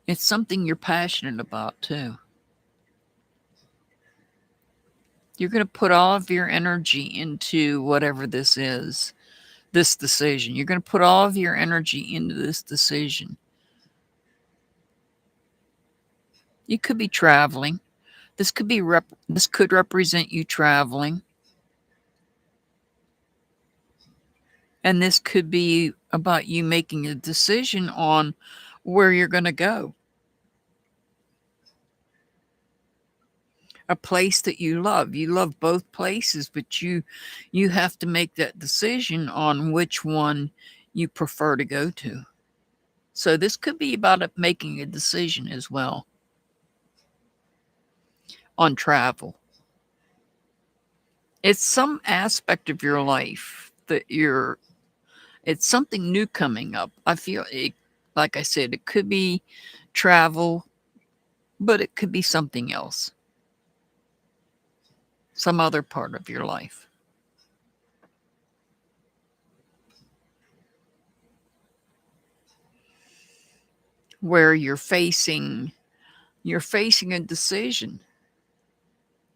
Speaker 1: It's something you're passionate about too. You're going to put all of your energy into whatever this is, this decision. You're going to put all of your energy into this decision. You could be traveling. This could represent you traveling. And this could be about you making a decision on where you're going to go. A place that you love. You love both places, but you have to make that decision on which one you prefer to go to. So this could be about making a decision as well on travel. It's some aspect of your life that it's something new coming up. I feel it, like I said, it could be travel, but it could be something else. Some other part of your life. Where you're facing a decision.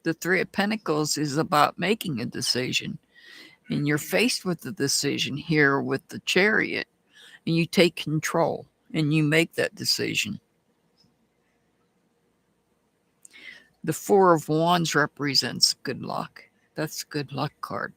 Speaker 1: The Three of Pentacles is about making a decision. And you're faced with the decision here with the Chariot. And you take control and you make that decision. The Four of Wands represents good luck. That's a good luck card.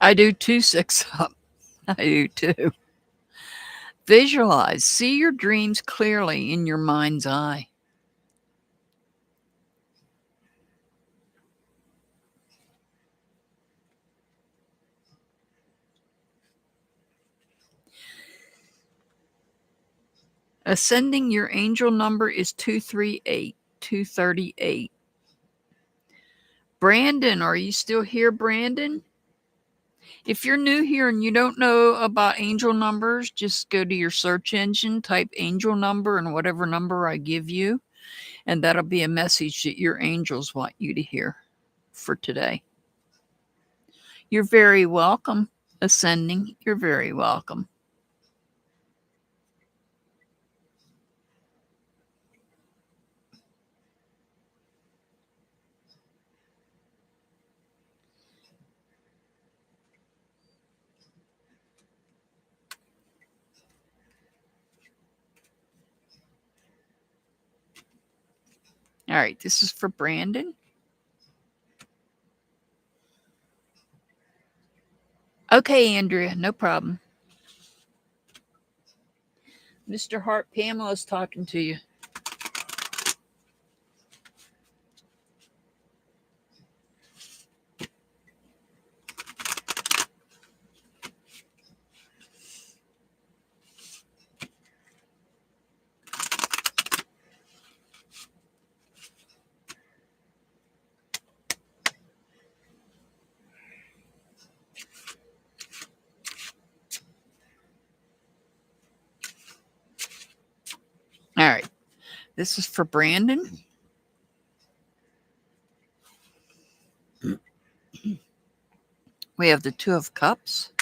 Speaker 1: I do too, 6 up. I do too. Visualize. See your dreams clearly in your mind's eye. Ascending, your angel number is 238. 238. Brandon, are you still here, Brandon? If you're new here and you don't know about angel numbers, just go to your search engine, type angel number and whatever number I give you, and that'll be a message that your angels want you to hear for today. You're very welcome, Ascending. You're very welcome. All right, this is for Brandon. Okay, Andrea, no problem. Mr. Hart, Pamela's talking to you. All right, this is for Brandon. We have the Two of Cups,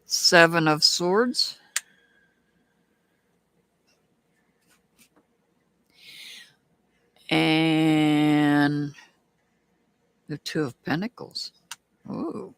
Speaker 1: Seven of Swords, and the Two of Pentacles. Ooh.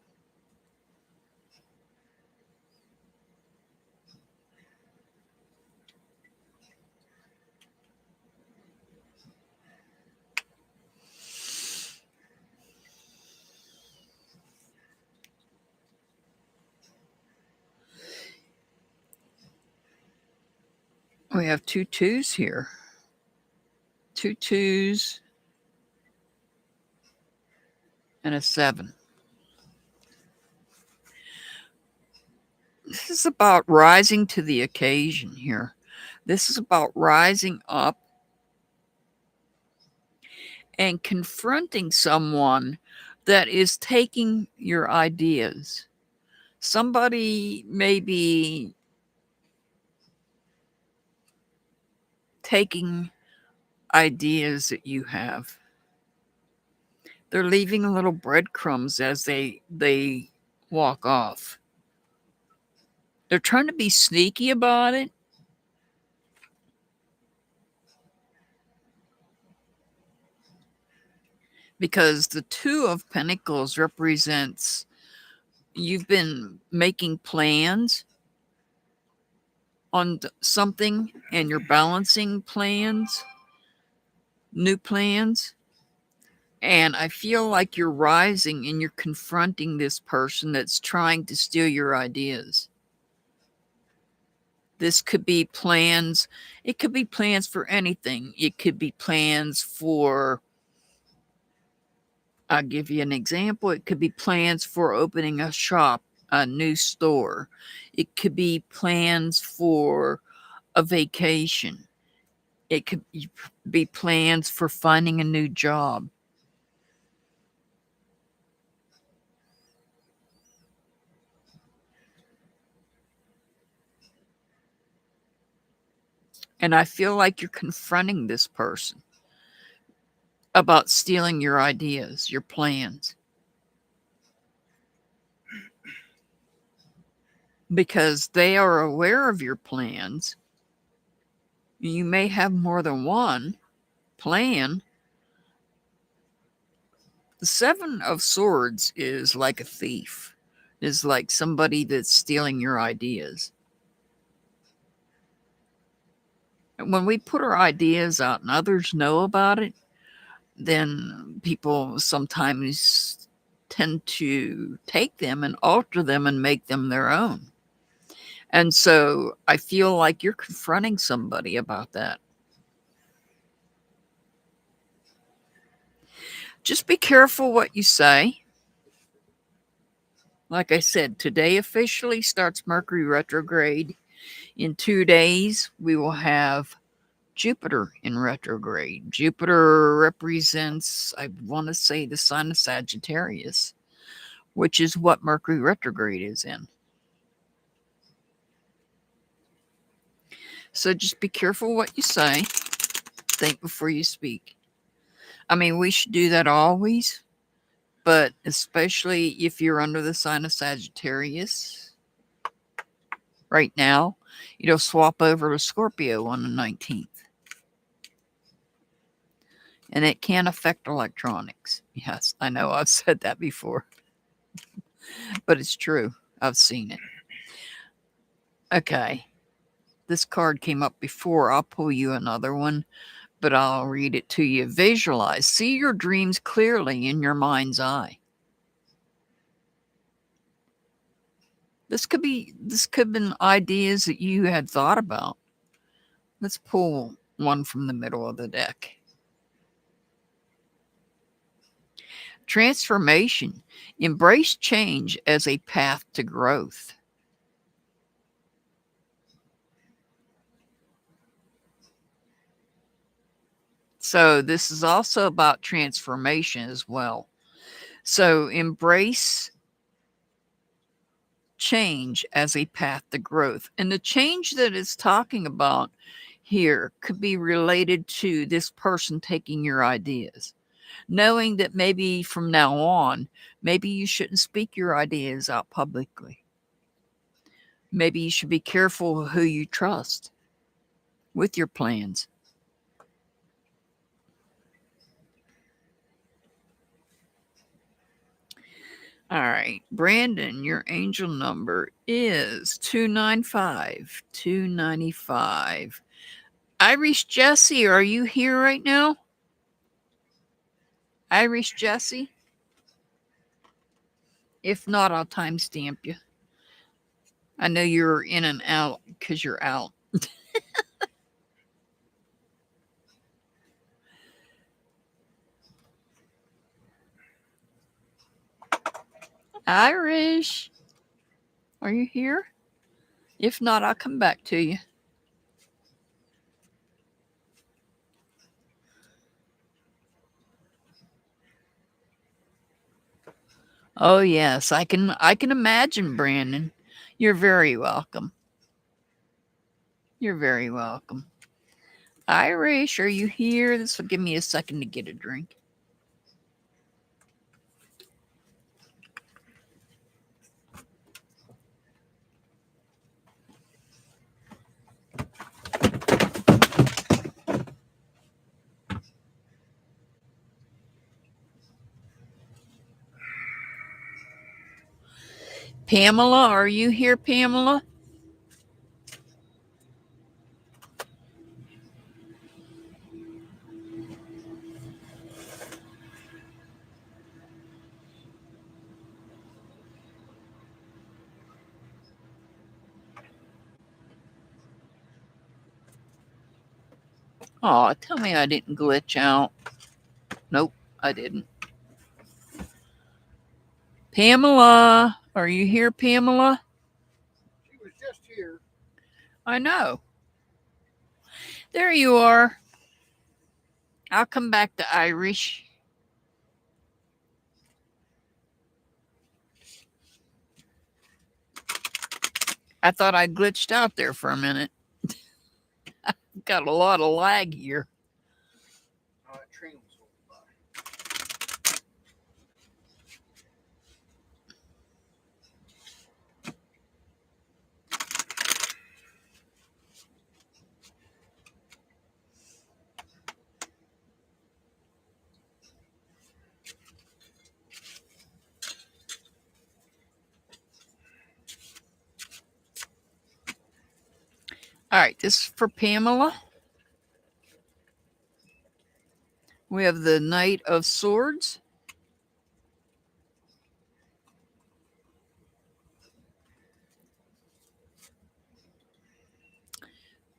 Speaker 1: We have two twos here. Two twos and a seven. This is about rising to the occasion here. This is about rising up and confronting someone that is taking your ideas. Somebody may be taking ideas that you have. They're leaving little breadcrumbs as they walk off. They're trying to be sneaky about it. Because the Two of Pentacles represents you've been making plans on something and you're balancing plans, new plans. And I feel like you're rising and you're confronting this person that's trying to steal your ideas. This could be plans. It could be plans for anything. It could be plans for, I'll give you an example. It could be plans for opening a shop, a new store. It could be plans for a vacation. It could be plans for finding a new job. And I feel like you're confronting this person about stealing your ideas, your plans. Because they are aware of your plans. You may have more than one plan. The Seven of Swords is like a thief, is like somebody that's stealing your ideas. When we put our ideas out and others know about it, then people sometimes tend to take them and alter them and make them their own. And so I feel like you're confronting somebody about that. Just be careful what you say. Like I said, today officially starts Mercury retrograde. In 2 days, we will have Jupiter in retrograde. Jupiter represents, I want to say, the sign of Sagittarius, which is what Mercury retrograde is in. So just be careful what you say. Think before you speak. I mean, we should do that always, but especially if you're under the sign of Sagittarius right now, it'll swap over to Scorpio on the 19th. And it can affect electronics. Yes, I know I've said that before, but it's true. I've seen it. Okay. This card came up before. I'll pull you another one, but I'll read it to you. Visualize. See your dreams clearly in your mind's eye. This could have been ideas that you had thought about. Let's pull one from the middle of the deck. Transformation. Embrace change as a path to growth. So this is also about transformation as well. So embrace change as a path to growth. And the change that it's talking about here could be related to this person taking your ideas. Knowing that maybe from now on, maybe you shouldn't speak your ideas out publicly. Maybe you should be careful who you trust with your plans. All right, Brandon, your angel number is 295, 295. Irish Jesse, are you here right now? Irish Jesse? If not, I'll timestamp you. I know you're in and out because you're out. Irish, are you here? If not, I'll come back to you. Oh yes, I can imagine, Brandon. You're very welcome. You're very welcome. Irish, are you here? This will give me a second to get a drink. Pamela, are you here, Pamela? Oh, tell me I didn't glitch out. Nope, I didn't. Pamela, are you here, Pamela?
Speaker 2: She was just here.
Speaker 1: I know. There you are. I'll come back to Irish. I thought I glitched out there for a minute. Got a lot of lag here.
Speaker 2: Train was going by.
Speaker 1: All right, this is for Pamela. We have the Knight of Swords.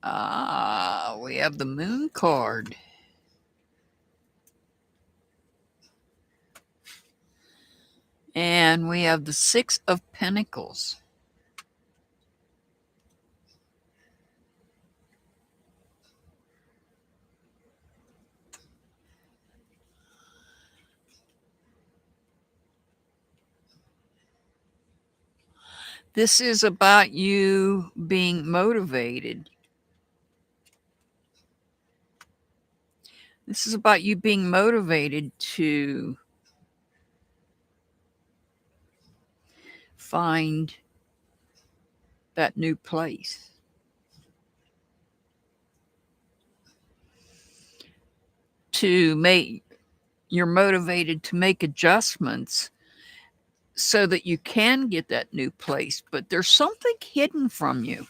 Speaker 1: We have the Moon card. And we have the Six of Pentacles. This is about you being motivated. This is about you being motivated to find that new place. You're motivated to make adjustments so that you can get that new place, but there's something hidden from you.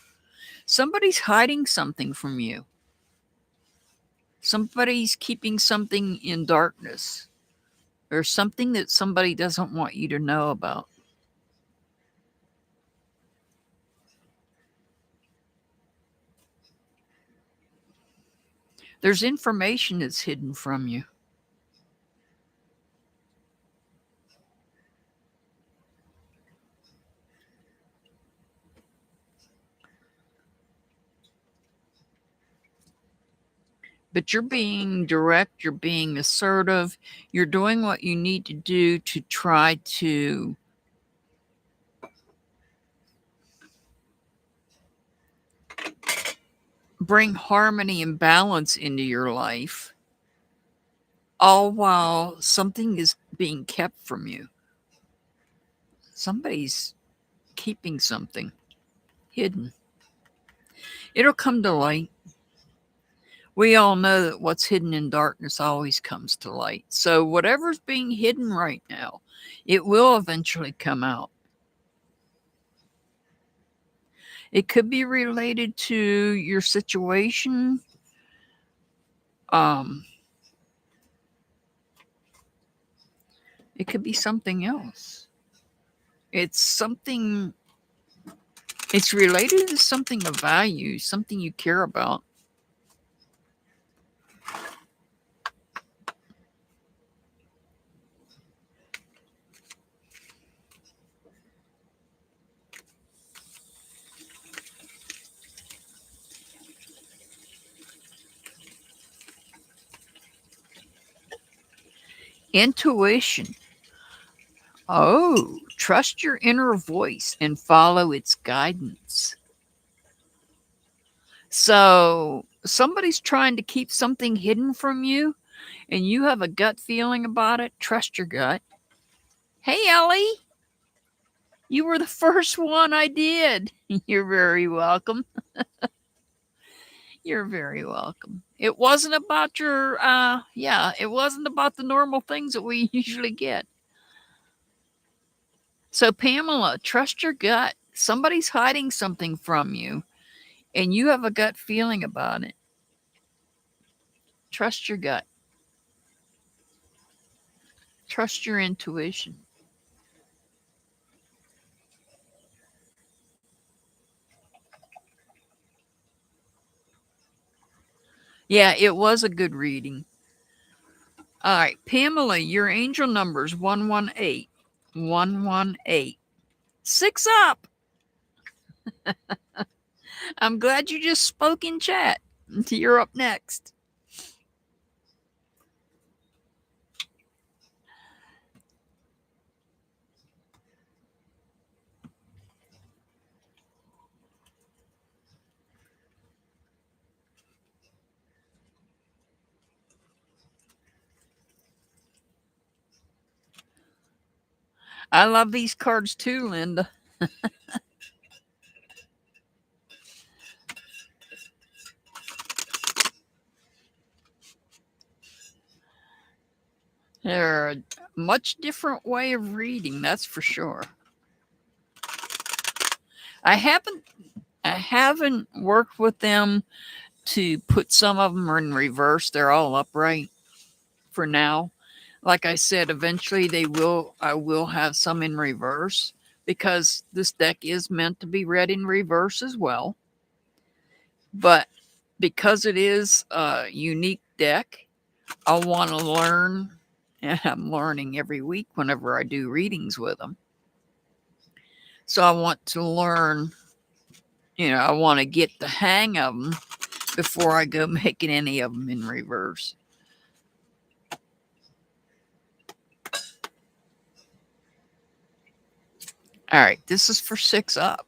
Speaker 1: Somebody's hiding something from you. Somebody's keeping something in darkness. There's something that somebody doesn't want you to know about. There's information that's hidden from you. But you're being direct, you're being assertive, you're doing what you need to do to try to bring harmony and balance into your life, all while something is being kept from you. Somebody's keeping something hidden. It'll come to light. We all know that what's hidden in darkness always comes to light. So whatever's being hidden right now, it will eventually come out. It could be related to your situation. It could be something else. It's related to something of value, something you care about. Intuition. Oh, trust your inner voice and follow its guidance. So, somebody's trying to keep something hidden from you, and you have a gut feeling about it. Trust your gut. Hey, Ellie, you were the first one I did. You're very welcome. You're very welcome. It wasn't about it wasn't about the normal things that we usually get. So, Pamela, trust your gut. Somebody's hiding something from you, and you have a gut feeling about it. Trust your gut. Trust your intuition. Yeah, it was a good reading. All right, Pamela, your angel number is 118. 118. 6 up. I'm glad you just spoke in chat. You're up next. I love these cards too, Linda. They're a much different way of reading, that's for sure. I haven't worked with them to put some of them in reverse. They're all upright for now. Like I said, eventually I will have some in reverse because this deck is meant to be read in reverse as well. But because it is a unique deck, I want to learn, and I'm learning every week whenever I do readings with them. So I want to learn, I want to get the hang of them before I go making any of them in reverse. All right, this is for 6 up.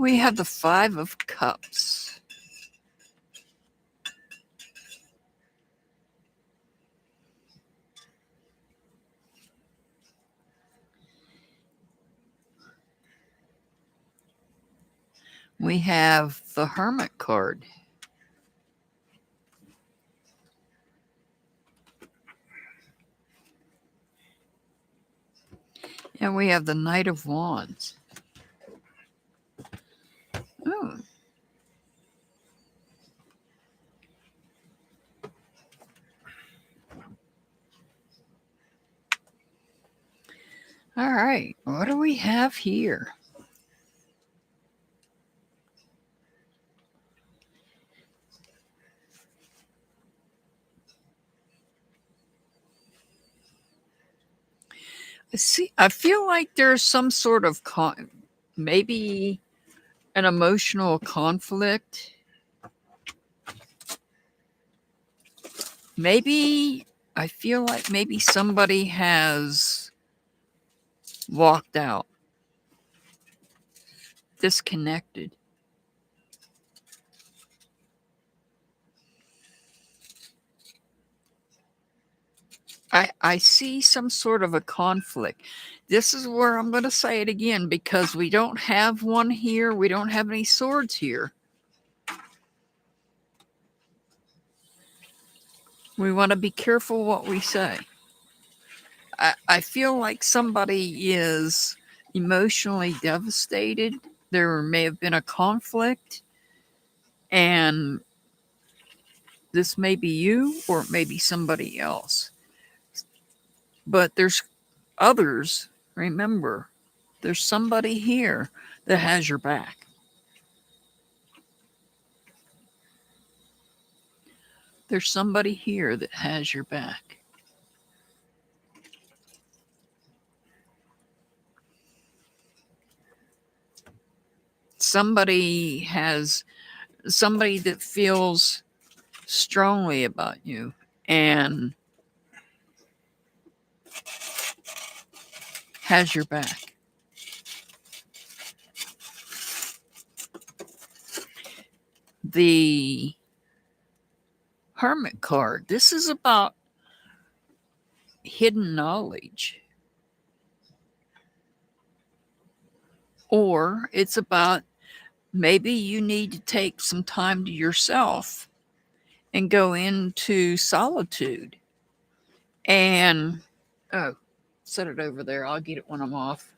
Speaker 1: We have the 5 of Cups. We have the Hermit card. And we have the Knight of Wands. Oh. All right, what do we have here? See, I feel like there's some sort of maybe an emotional conflict. Maybe I feel like maybe somebody has walked out, disconnected. I see some sort of a conflict. This is where I'm going to say it again because we don't have one here. We don't have any swords here. We want to be careful what we say. I feel like somebody is emotionally devastated. There may have been a conflict, and this may be you or it may be somebody else. But there's others. Remember, there's somebody here that has your back. There's somebody here that has your back. Somebody that feels strongly about you and has your back. The Hermit card. This is about hidden knowledge. Or it's about maybe you need to take some time to yourself and go into solitude. And, set it over there. I'll get it when I'm off.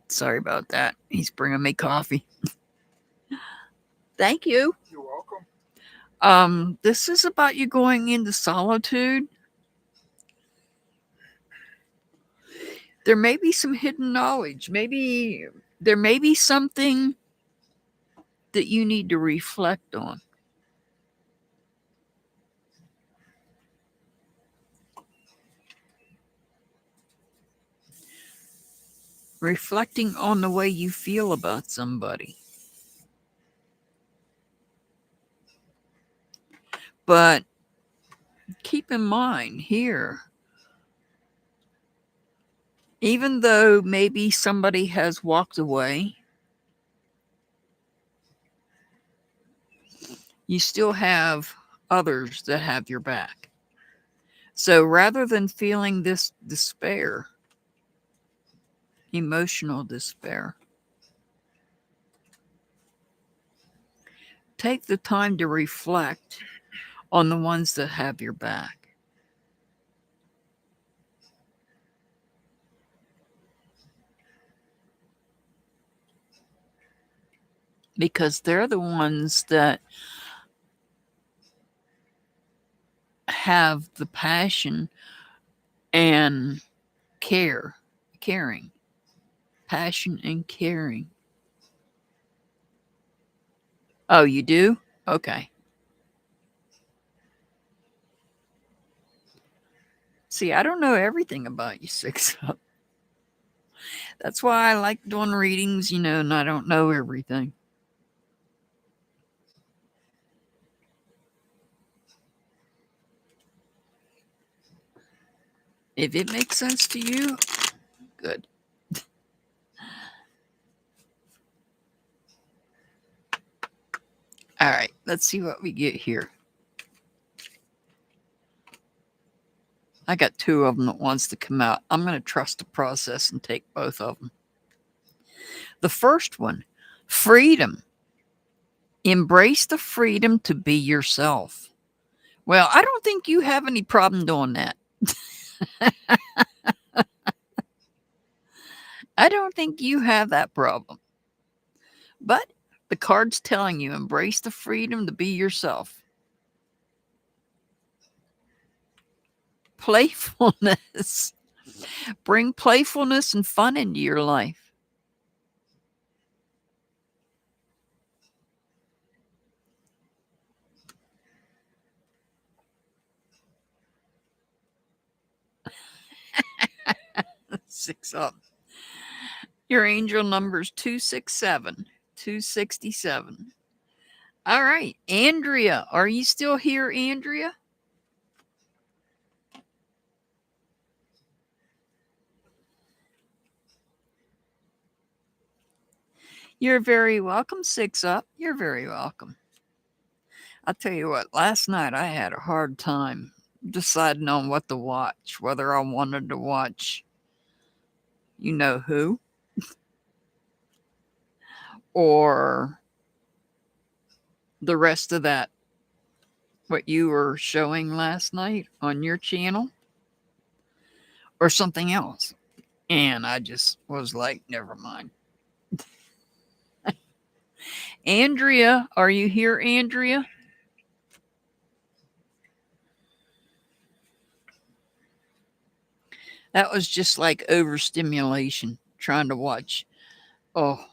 Speaker 1: Sorry about that. He's bringing me coffee. Thank you.
Speaker 2: You're welcome.
Speaker 1: This is about you going into solitude. There may be some hidden knowledge. Maybe there may be something that you need to reflect on. Reflecting on the way you feel about somebody. But keep in mind here, even though maybe somebody has walked away, you still have others that have your back. So rather than feeling this despair, emotional despair, take the time to reflect on the ones that have your back. Because they're the ones that have the passion and caring. Passion and caring. Oh, you do? Okay. See, I don't know everything about you, 6 up. That's why I like doing readings, and I don't know everything. If it makes sense to you, good. All right, let's see what we get here. I got two of them that wants to come out. I'm going to trust the process and take both of them. The first one, freedom. Embrace the freedom to be yourself. Well, I don't think you have any problem doing that. I don't think you have that problem. But the card's telling you embrace the freedom to be yourself. Playfulness. Bring playfulness and fun into your life. Six up. Your angel number is 267. 267. All right. Andrea. Are you still here, Andrea? You're very welcome, Six Up. You're very welcome. I'll tell you what, last night I had a hard time deciding on what to watch, whether I wanted to watch you know who or the rest of that, what you were showing last night on your channel or something else. And I just was like, never mind. Andrea, are you here, Andrea? That was just like overstimulation, trying to watch. Oh,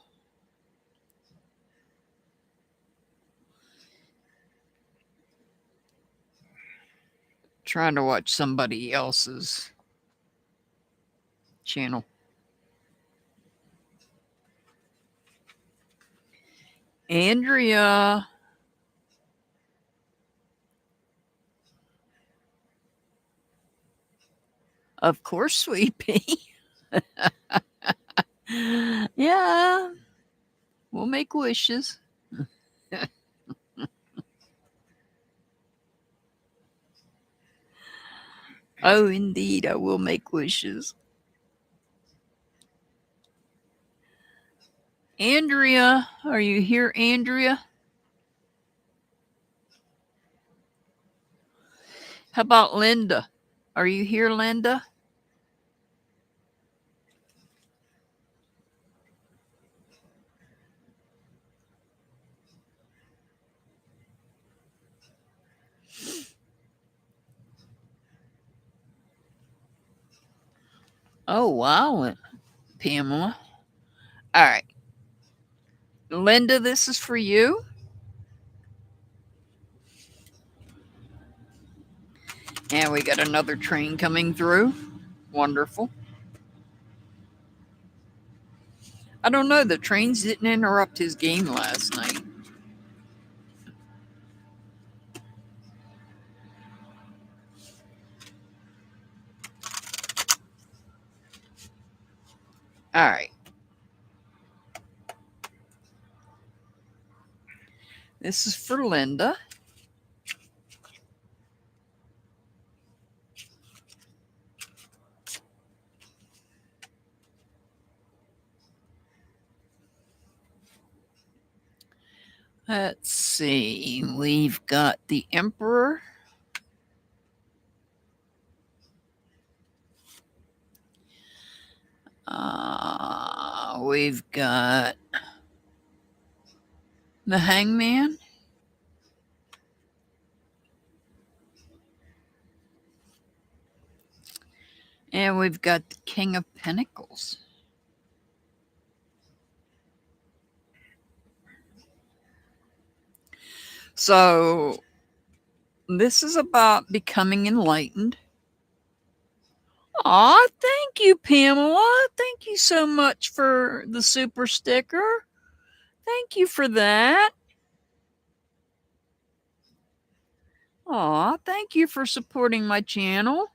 Speaker 1: trying to watch somebody else's channel. Andrea. Of course, Sweet Pea. Yeah, we'll make wishes. Oh, indeed, I will make wishes. Andrea, are you here, Andrea? How about Linda? Are you here, Linda? Oh, wow, Pamela. All right. Linda, this is for you. And we got another train coming through. Wonderful. I don't know. The trains didn't interrupt his game last night. All right. This is for Linda. Let's see. We've got the Emperor. We've got the Hangman. And we've got the King of Pentacles. So this is about becoming enlightened. Aw, thank you, Pamela. Thank you so much for the super sticker. Thank you for that. Aw, thank you for supporting my channel.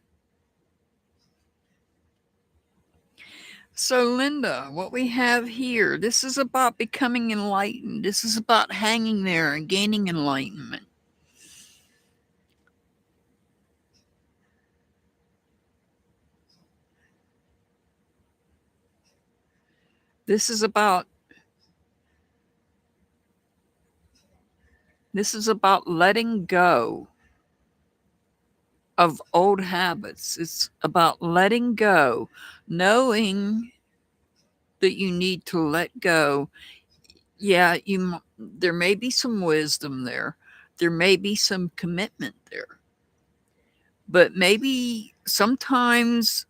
Speaker 1: So, Linda, what we have here, this is about becoming enlightened. This is about hanging there and gaining enlightenment. This is about letting go of old habits. It's about letting go, knowing that you need to let go. Yeah, there may be some wisdom there. There may be some commitment there. But maybe sometimes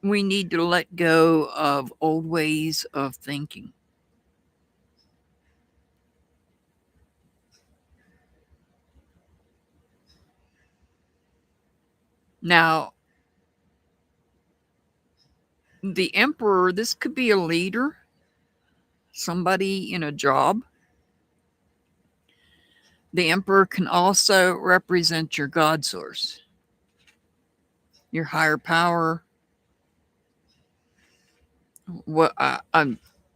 Speaker 1: we need to let go of old ways of thinking. Now, the emperor, this could be a leader, somebody in a job. The emperor can also represent your God source, your higher power. What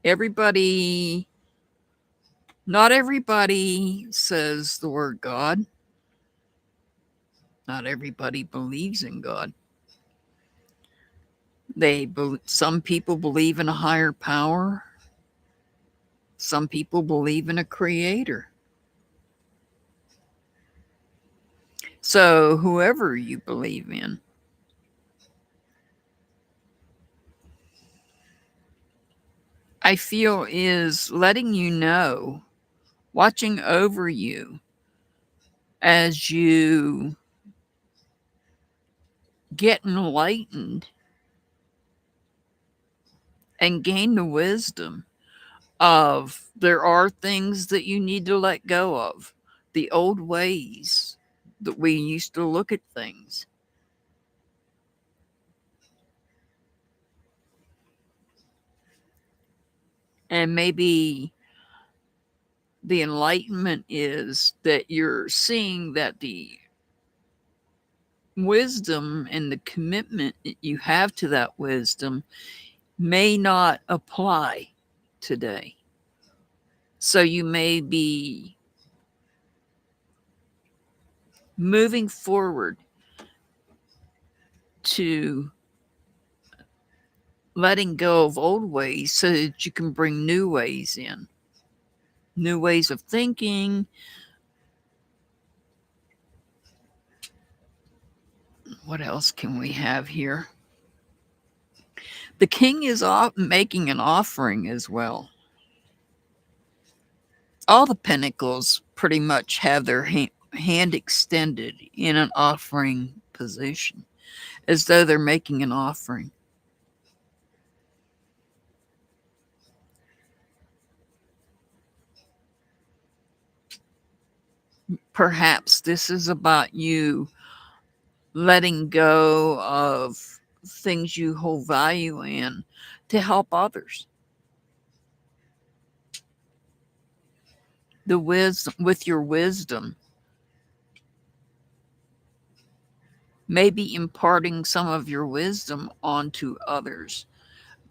Speaker 1: everybody, not everybody says the word God. Not everybody believes in God. Some people believe in a higher power. Some people believe in a creator. So, whoever you believe in, I feel is letting you know, watching over you as you get enlightened and gain the wisdom of there are things that you need to let go of, the old ways that we used to look at things. And maybe the enlightenment is that you're seeing that the wisdom and the commitment that you have to that wisdom may not apply today. So you may be moving forward to letting go of old ways so that you can bring new ways in, new ways of thinking. What else can we have here? The king is making an offering as well. All the pentacles pretty much have their hand extended in an offering position, as though they're making an offering. Perhaps this is about you letting go of things you hold value in to help others. The wisdom, with your wisdom, maybe imparting some of your wisdom onto others,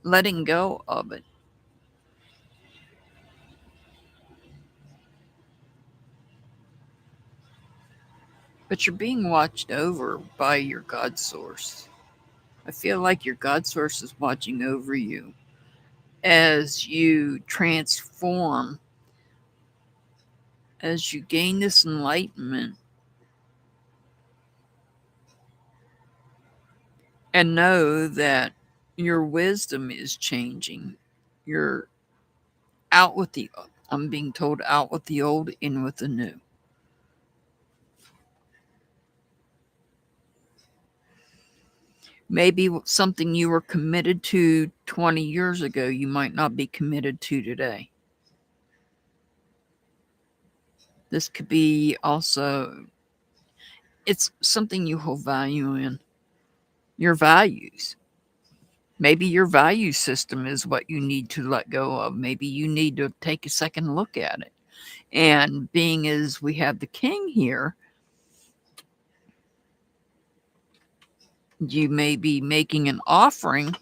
Speaker 1: letting go of it. But you're being watched over by your God source. I feel like your God source is watching over you as you transform, as you gain this enlightenment, and know that your wisdom is changing. You're out with the, I'm being told, out with the old, in with the new. Maybe something you were committed to 20 years ago, you might not be committed to today. This could be also, it's something you hold value in. your values. Maybe your value system is what you need to let go of. Maybe you need to take a second look at it. And being as we have the king here, you may be making an offering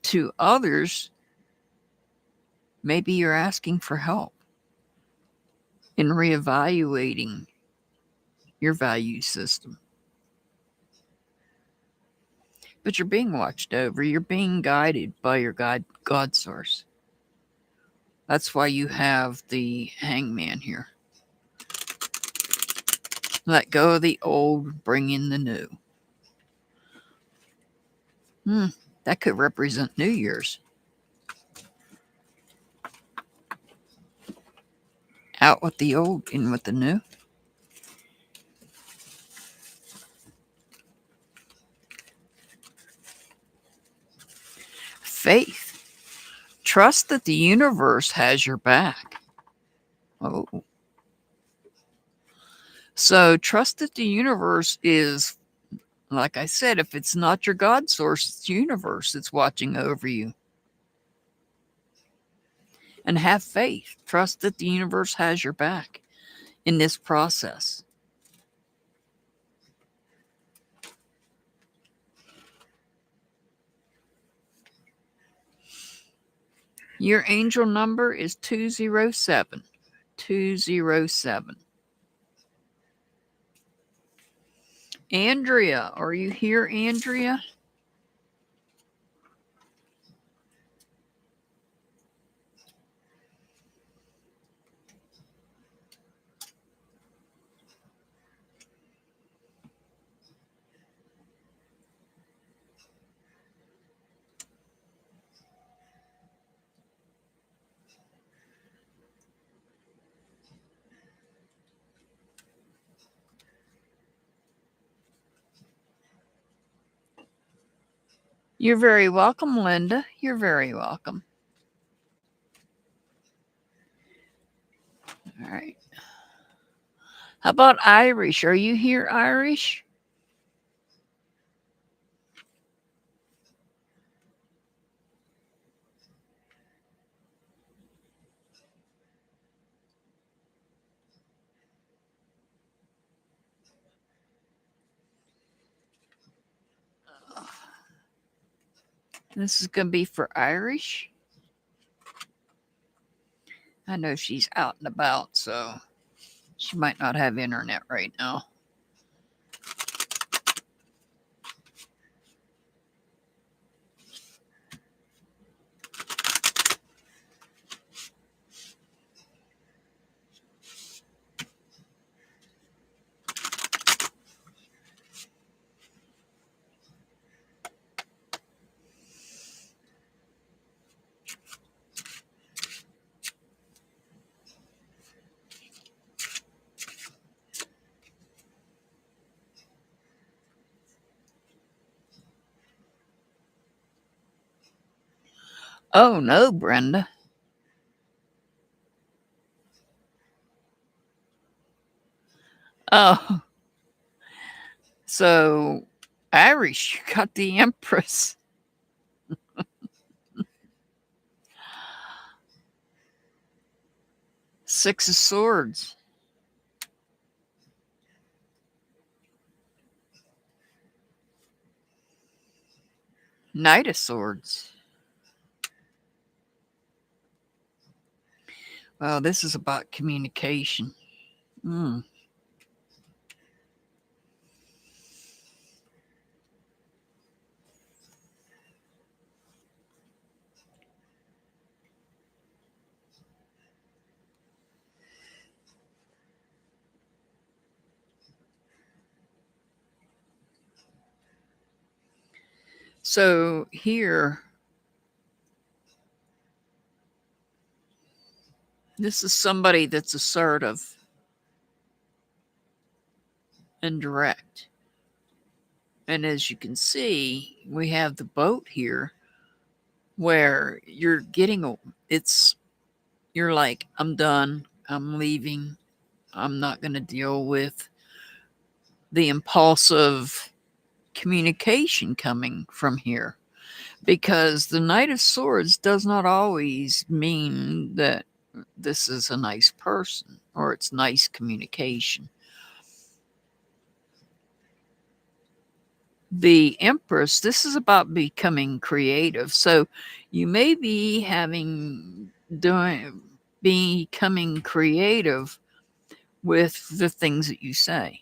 Speaker 1: to others. Maybe you're asking for help in reevaluating your value system. But you're being watched over. You're being guided by your God source. That's why you have the hangman here. Let go of the old, bring in the new. That could represent New Year's. Out with the old, in with the new. Faith. Trust that the universe has your back. Oh. So trust that the universe is, like I said, if it's not your God source, it's the universe that's watching over you. And have faith. Trust that the universe has your back in this process. Your angel number is 207. 207. Andrea, are you here, Andrea? You're very welcome, Linda. You're very welcome. All right. How about Irish? Are you here, Irish? This is going to be for Irish. I know she's out and about, so she might not have internet right now. Oh, no, Brenda. Oh, so Irish, you got the Empress. Six of Swords. Knight of Swords. Well, this is about communication. So here, this is somebody that's assertive and direct. And as you can see, we have the boat here where you're getting you're like, I'm done. I'm leaving. I'm not going to deal with the impulsive communication coming from here, because the Knight of Swords does not always mean that this is a nice person or it's nice communication. The Empress, this is about becoming creative. So you may be becoming creative with the things that you say.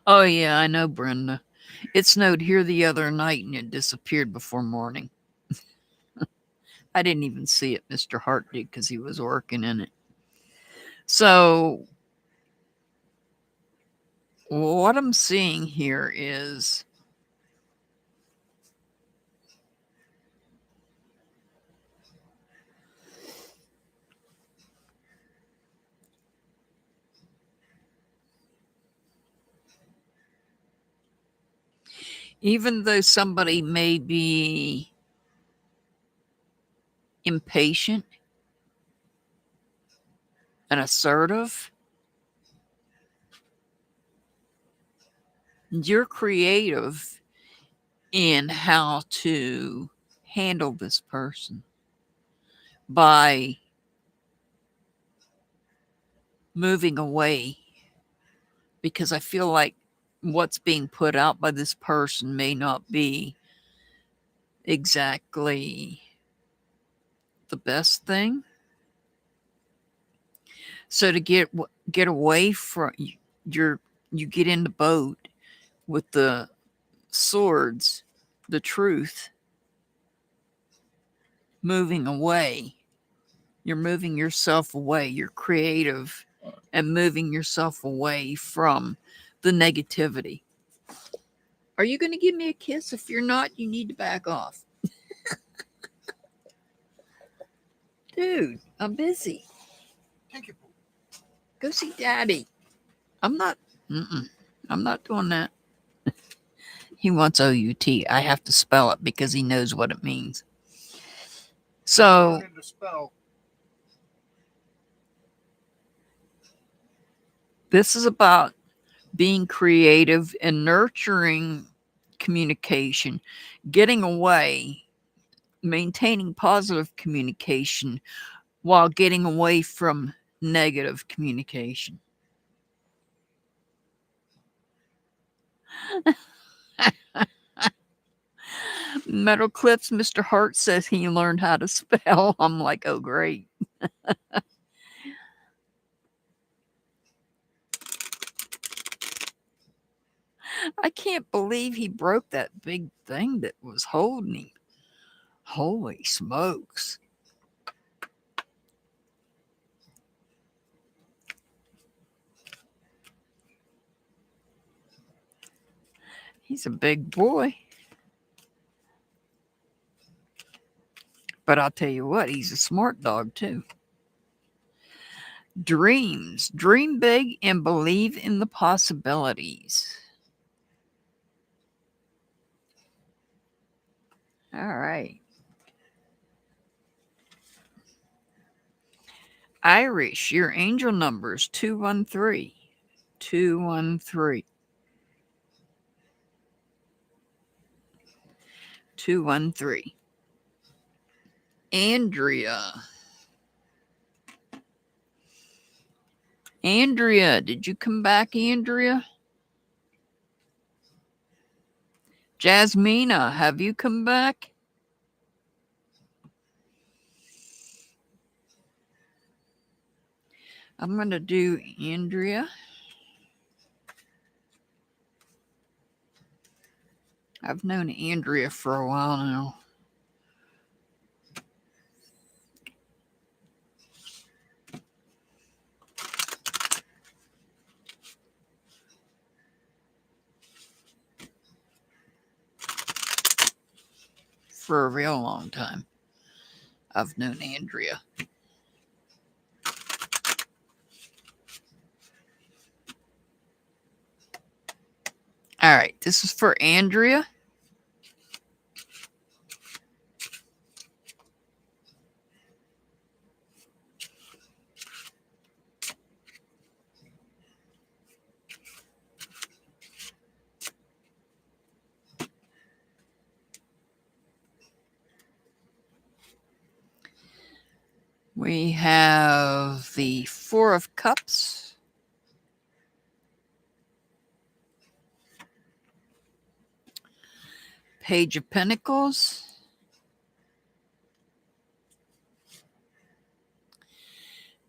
Speaker 1: Oh yeah, I know, Brenda. It snowed here the other night and it disappeared before morning. I didn't even see it. Mr. Hart did because he was working in it. So what I'm seeing here is even though somebody may be impatient and assertive, you're creative in how to handle this person by moving away, because I feel like what's being put out by this person may not be exactly the best thing. So to get away from you get in the boat with the swords, the truth, moving away. You're moving yourself away. You're creative and moving yourself away from the negativity. Are you going to give me a kiss? If you're not, you need to back off. Dude, I'm busy.
Speaker 2: Thank you.
Speaker 1: Go see Daddy. I'm not. I'm not doing that. He wants OUT. I have to spell it because he knows what it means. So
Speaker 2: To spell.
Speaker 1: this is about being creative and nurturing communication, getting away, maintaining positive communication while getting away from negative communication. Metal Clips, Mr. Hart says he learned how to spell. I'm like, oh, great. I can't believe he broke that big thing that was holding him. Holy smokes. He's a big boy. But I'll tell you what, he's a smart dog too. Dreams. Dream big and believe in the possibilities. All right. Irish, your angel numbers 213. 213. 213. Andrea. Andrea, did you come back, Andrea? Jasmina, have you come back? I'm going to do Andrea. I've known Andrea for a while now. For a real long time. I've known Andrea. All right, this is for Andrea. We have the Four of Cups. Page of Pentacles.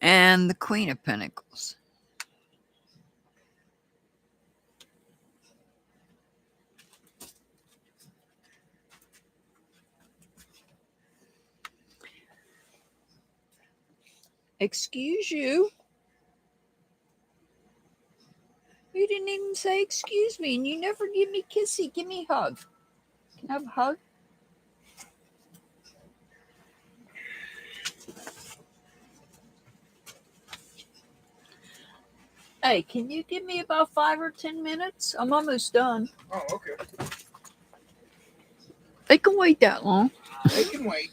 Speaker 1: And the Queen of Pentacles. Excuse you. You didn't even say excuse me, and you never give me kissy. Give me a hug. Can I have a hug? Hey, can you give me about 5 or 10 minutes? I'm almost done.
Speaker 2: Oh, okay.
Speaker 1: They can wait that long.
Speaker 2: They can wait.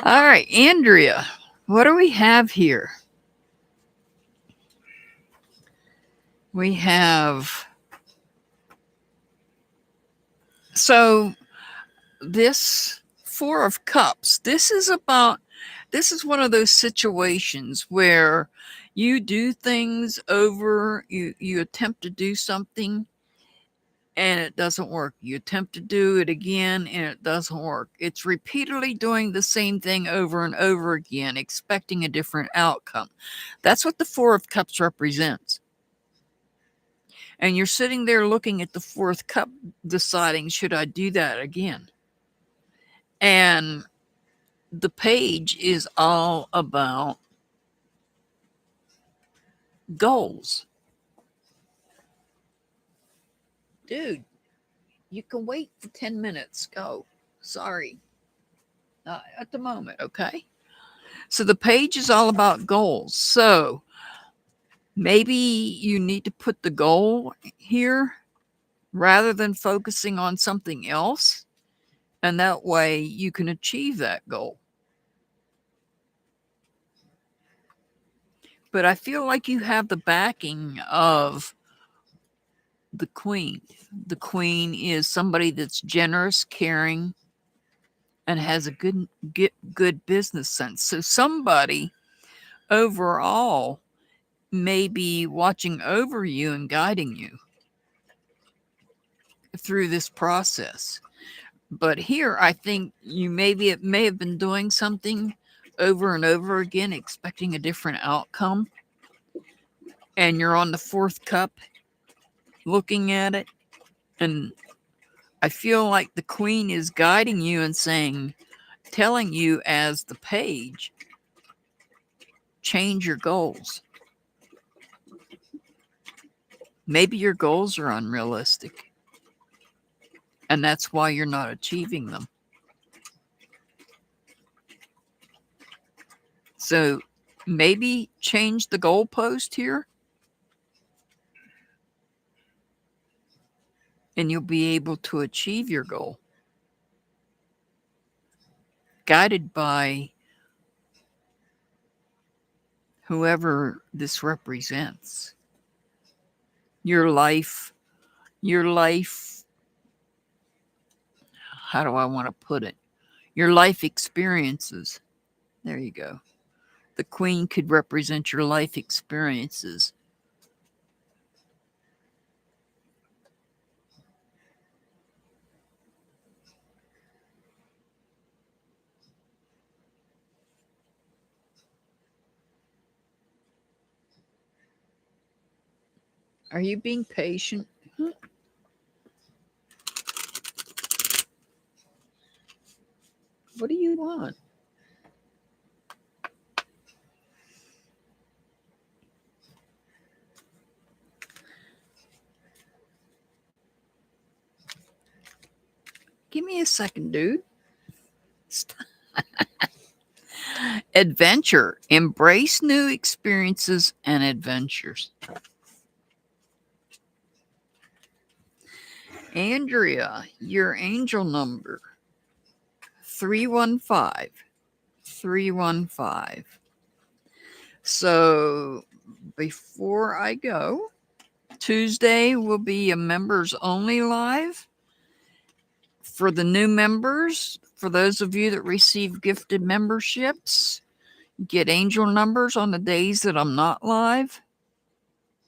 Speaker 1: All right, Andrea, what do we have here? We have... So this Four of Cups, this is one of those situations where you do things over, you attempt to do something and it doesn't work. You attempt to do it again and it doesn't work. It's repeatedly doing the same thing over and over again, expecting a different outcome. That's what the Four of Cups represents. And you're sitting there looking at the fourth cup, deciding, should I do that again? And the page is all about goals. Dude, you can wait for 10 minutes. Go. Sorry. Not at the moment, okay? So the page is all about goals. So maybe you need to put the goal here rather than focusing on something else. And that way you can achieve that goal. But I feel like you have the backing of the Queen. The Queen is somebody that's generous, caring, and has a good business sense. So somebody overall may be watching over you and guiding you through this process. But here, I think it may have been doing something over and over again, expecting a different outcome. And you're on the fourth cup looking at it. And I feel like the Queen is guiding you and telling you as the page, change your goals. Maybe your goals are unrealistic. And that's why you're not achieving them. So maybe change the goalpost here. And you'll be able to achieve your goal. Guided by whoever this represents. Your life, how do I want to put it? Your life experiences. There you go. The Queen could represent your life experiences. Are you being patient? What do you want? Give me a second, dude. Adventure. Embrace new experiences and adventures. Andrea, your angel number 315. 315. So before I go, Tuesday will be a members only live. For the new members, For those of you that receive gifted memberships, get angel numbers on the days that I'm not live.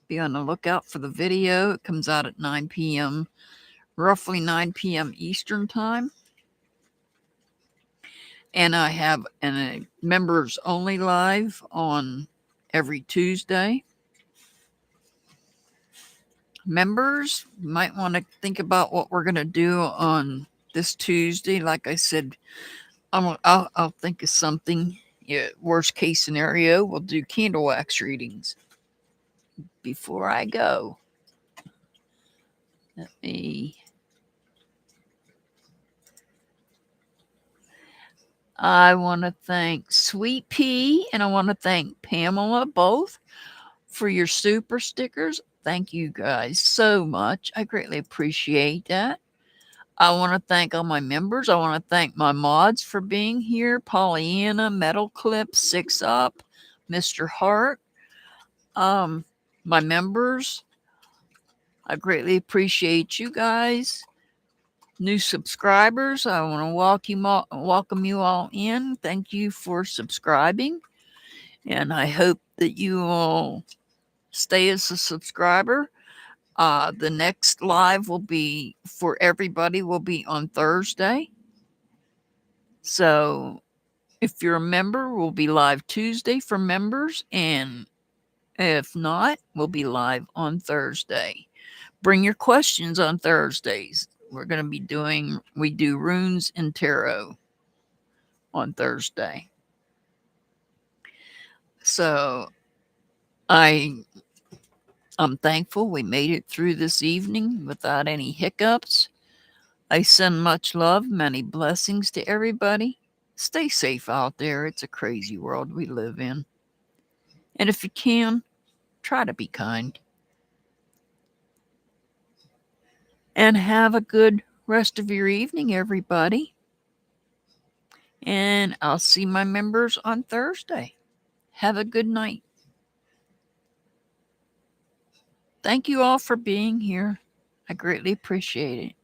Speaker 1: Be on the lookout for the video. It comes out at 9 p.m., roughly 9 p.m. Eastern Time. And I have a members only live on every Tuesday. Members might want to think about what we're going to do on this Tuesday. Like I said, I'll think of something. Yeah, worst case scenario, we'll do candle wax readings. Before I go, let me. I want to thank Sweet Pea and I want to thank Pamela both for your super stickers. Thank you guys so much. I greatly appreciate that. I want to thank all my members. I want to thank my mods for being here. Pollyanna, Metal Clip, 6 Up, Mr. Hart. My members, I greatly appreciate you guys. New subscribers, I want to welcome you all in. Thank you for subscribing. And I hope that you all stay as a subscriber. The next live will be for everybody will be on Thursday. So if you're a member, we'll be live Tuesday for members. And if not, we'll be live on Thursday. Bring your questions on Thursdays. We're going to be we do runes and tarot on Thursday. So I'm thankful we made it through this evening without any hiccups. I send much love, many blessings to everybody. Stay safe out there. It's a crazy world we live in. And if you can, try to be kind. And have a good rest of your evening, everybody. And I'll see my members on Thursday. Have a good night. Thank you all for being here. I greatly appreciate it.